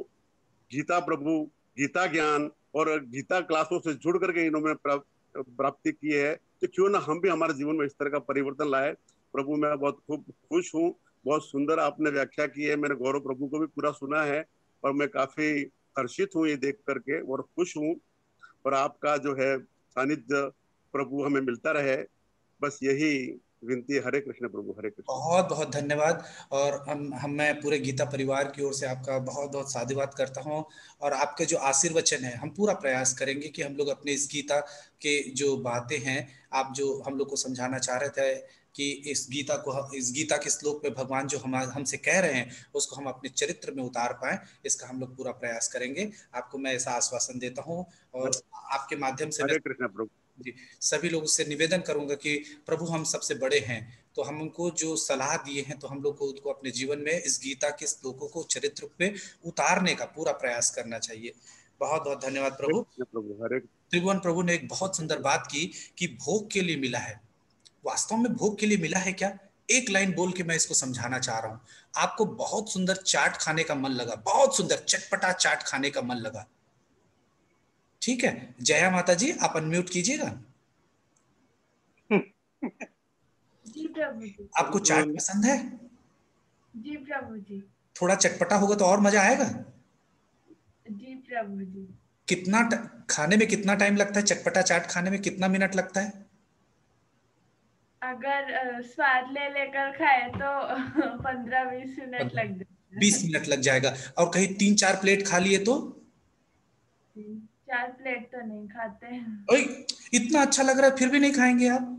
गीता प्रभु, गीता ज्ञान और गीता क्लासों से जुड़ करके इन्होंने प्राप्ति की है, तो क्यों ना हम भी हमारे जीवन में इस तरह का परिवर्तन लाए। प्रभु मैं बहुत खूब खुश हूँ, बहुत सुंदर आपने व्याख्या की है, मैंने गौरव प्रभु को भी पूरा सुना है, और मैं काफी हर्षित हूँ ये देख करके, और खुश हूँ। और आपका जो है सानिध्य प्रभु हमें मिलता रहे, बस यही विनती। हरे कृष्ण प्रभु, हरे कृष्ण। बहुत बहुत धन्यवाद। और मैं पूरे गीता परिवार की ओर से आपका बहुत बहुत साधुवाद करता हूँ, और आपके जो आशीर्वचन है, हम पूरा प्रयास करेंगे कि हम लोग अपने इस गीता के जो बातें हैं, आप जो हम लोग को समझाना चाह रहे थे कि इस गीता के श्लोक में भगवान जो हमसे कह रहे हैं उसको हम अपने चरित्र में उतार पाए, इसका हम लोग पूरा प्रयास करेंगे। आपको मैं ऐसा आश्वासन देता हूँ, और आपके माध्यम से हरे कृष्ण प्रभु जी सभी लोगों से निवेदन करूंगा कि प्रभु हम सबसे बड़े हैं, तो हम उनको जो सलाह दिए हैं तो हम लोग को उनको अपने जीवन में इस गीता के श्लोकों को चरित्र पे उतारने का पूरा प्रयास करना चाहिए। बहुत बहुत धन्यवाद प्रभु। प्रभु हरे त्रिभुवन प्रभु ने एक बहुत सुंदर बात की कि भोग के लिए मिला है, वास्तव में भोग के लिए मिला है क्या? एक लाइन बोल के मैं इसको समझाना चाह रहा हूं। आपको बहुत सुंदर चाट खाने का मन लगा, बहुत सुंदर चटपटा चाट खाने का मन लगा, ठीक है, जया माता जी आप अनम्यूट कीजिएगा। जी प्रभु जी। आपको चाट पसंद है? जी प्रभु जी। थोड़ा चटपटा होगा तो और मजा आएगा। जी प्रभु जी। कितना खाने में कितना टाइम लगता है? चटपटा चाट खाने में कितना मिनट लगता है? अगर स्वाद ले लेकर खाए तो 15-20 मिनट लग जाएगा। 20 मिनट लग जाएगा। और कहीं 3-4 प्लेट खा लिए तो? 4 प्लेट तो नहीं खाते। इतना अच्छा लग रहा है फिर भी नहीं खाएंगे आप?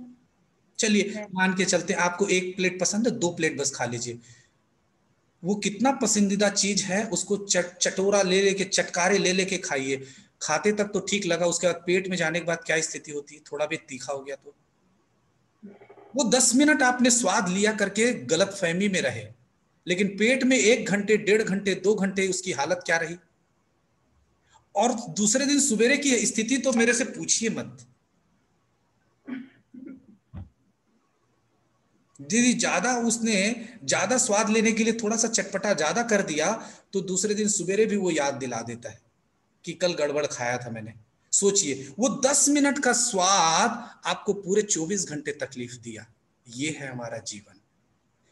चलिए मान के चलते आपको 1 प्लेट पसंद है, 2 प्लेट बस खा लीजिए। वो कितना पसंदीदा चीज है, उसको चटोरा ले लेके, चटकारे ले लेके खाइए। खाते तक तो ठीक लगा, उसके बाद पेट में जाने के बाद क्या स्थिति होती है? थोड़ा भी तीखा हो गया तो वो 10 मिनट आपने स्वाद लिया करके गलत फहमी में रहे, लेकिन पेट में 1 घंटे, 1.5 घंटे, 2 घंटे उसकी हालत क्या रही। और दूसरे दिन सवेरे की स्थिति तो मेरे से पूछिए मत। दीदी ज्यादा स्वाद लेने के लिए थोड़ा सा चटपटा ज्यादा कर दिया तो दूसरे दिन सवेरे भी वो याद दिला देता है कि कल गड़बड़ खाया था मैंने। सोचिए, वो 10 मिनट का स्वाद आपको पूरे 24 घंटे तकलीफ दिया। ये है हमारा जीवन।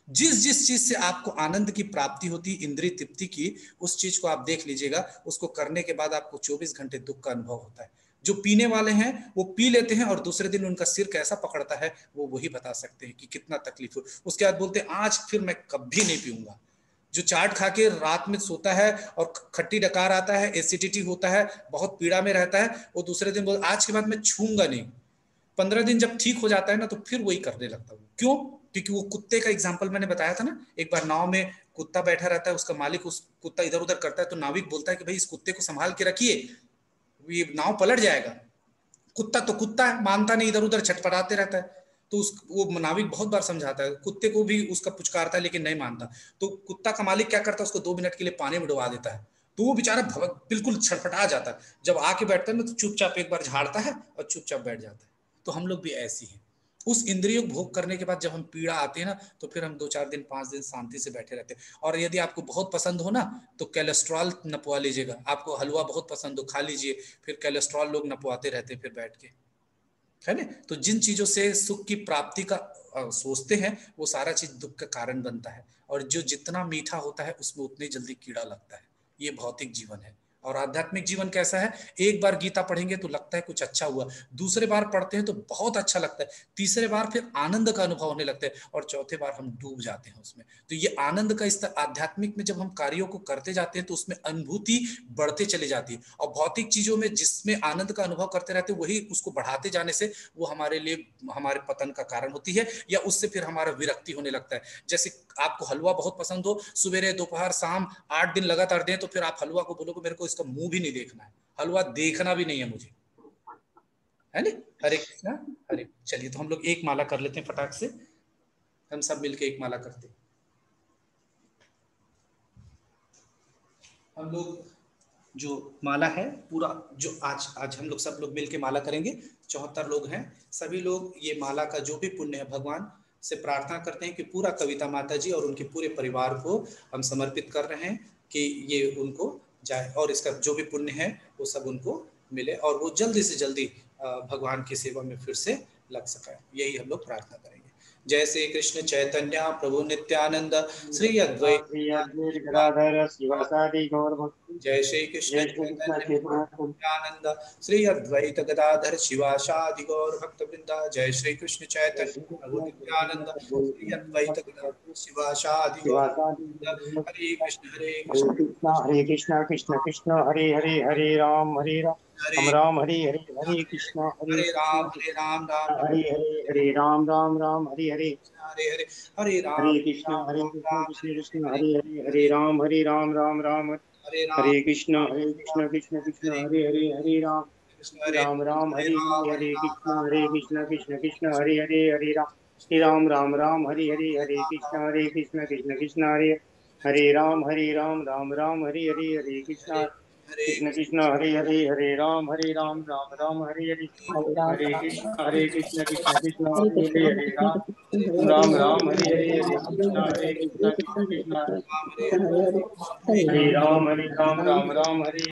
जिस चीज से आपको आनंद की प्राप्ति होती, इंद्रिय तृप्ति की, उस चीज को आप देख लीजिएगा, उसको करने के बाद आपको 24 घंटे दुख का अनुभव होता है। जो पीने वाले हैं वो पी लेते हैं और दूसरे दिन उनका सिर कैसा पकड़ता है वो वही बता सकते हैं कि कितना तकलीफ हो। उसके बाद बोलते हैं आज फिर मैं कभी नहीं पीऊंगा। जो चाट खा के रात में सोता है और खट्टी डकार आता है, एसिडिटी होता है, बहुत पीड़ा में रहता है, वो दूसरे दिन बोल आज के बाद मैं छूंगा नहीं। 15 दिन जब ठीक हो जाता है ना तो फिर वही करने लगता हूँ। क्यों? क्योंकि वो कुत्ते का एग्जाम्पल मैंने बताया था ना, एक बार नाव में कुत्ता बैठा रहता है, उसका मालिक उस कुत्ता इधर उधर करता है तो नाविक बोलता है कि भाई इस कुत्ते को संभाल के रखिए, ये नाव पलट जाएगा। कुत्ता तो कुत्ता है, मानता नहीं, इधर उधर छटपटाते रहता है। तो वो नाविक बहुत बार समझाता है, कुत्ते को भी उसका पुचकारता है लेकिन नहीं मानता। तो कुत्ता का मालिक क्या करता है, उसको 2 मिनट के लिए पानी में डुबा देता है। तो वो बेचारा बिल्कुल छटपटा जाता है। जब आके बैठता है ना तो चुपचाप एक बार झाड़ता है और चुपचाप बैठ जाता है। तो हम लोग भी ऐसी हैं। उस इंद्रियों भोग करने के बाद जब हम पीड़ा आती है ना तो फिर हम 2-4 दिन 5 दिन शांति से बैठे रहते हैं। और यदि आपको बहुत पसंद हो ना तो कोलेस्ट्रॉल नपवा लीजिएगा। आपको हलवा बहुत पसंद हो, खा लीजिए, फिर कोलेस्ट्रॉल लोग नपवाते रहते हैं फिर बैठ के, है ना। तो जिन चीजों से सुख की प्राप्ति का सोचते हैं वो सारा चीज दुख का कारण बनता है। और जो जितना मीठा होता है उसमें उतनी जल्दी कीड़ा लगता है। ये भौतिक जीवन है। और आध्यात्मिक जीवन कैसा है? एक बार गीता पढ़ेंगे तो लगता है कुछ अच्छा हुआ, दूसरे बार पढ़ते हैं तो बहुत अच्छा लगता है, तीसरे बार फिर आनंद का अनुभव होने लगता है और चौथे बार हम डूब जाते हैं उसमें। तो ये आनंद का स्तर आध्यात्मिक में जब हम कार्यों को करते जाते हैं तो उसमें अनुभूति बढ़ते चली जाती है। और भौतिक चीजों में जिसमें आनंद का अनुभव करते रहते हैं वही उसको बढ़ाते जाने से वो हमारे लिए हमारे पतन का कारण होती है, या उससे फिर हमारा विरक्ति होने लगता है। जैसे आपको हलवा बहुत पसंद हो, सवेरे दोपहर शाम 8 दिन लगातार दें तो फिर आप हलवा को बोलोगे मेरे को इसका मुंह भी नहीं देखना है, हलवा देखना भी नहीं है मुझे, है ना। हरे कृष्णा हरे। चलिए तो हम लोग एक माला कर लेते हैं फटाक से, हम सब मिलके एक माला करते हैं। हम लोग जो माला है पूरा जो आज हम लोग सब लोग मिलके माला करेंगे। 74 लोग हैं, सभी लोग ये माला का जो भी पुण्य है भगवान से प्रार्थना करते हैं कि पूरा कविता माता जी और उनके पूरे परिवार को हम समर्पित कर रहे हैं कि ये उनको जाए और इसका जो भी पुण्य है वो सब उनको मिले और वो जल्दी से जल्दी भगवान की सेवा में फिर से लग सके। यही हम लोग प्रार्थना करेंगे। जय श्री कृष्ण चैतन्य प्रभु नित्यानंद श्री अद्वैत गदाधर शिवासादि गौर भक्त। जय श्री कृष्ण चैतन्य नित्यानंद श्री अद्वैत गदाधर शिवासादि गौर भक्त वृंदा। जय श्री कृष्ण चैतन्य प्रभु नित्यानंद श्री अद्वैत गदाधर शिवासादि गौर भक्त। हरे कृष्ण कृष्ण कृष्ण हरे हरे हरे राम राम हरे हरे कृष्ण हरे राम हरे हरे राम राम हरे हरे हरे राम हरे कृष्ण कृष्ण कृष्ण हरे राम राम हरे कृष्ण कृष्ण कृष्ण हरे राम हरे कृष्ण कृष्ण हरे राम राम हरे कृष्ण कृष्ण कृष्ण हरे राम राम हरे कृष्ण कृष्ण कृष्ण हरे हरे हरे राम राम राम हरे हरे हरे कृष्ण कृष्ण कृष्ण हरे हरे राम राम हरे हरे हरे कृष्ण कृष्ण कृष्ण हरे राम राम हरे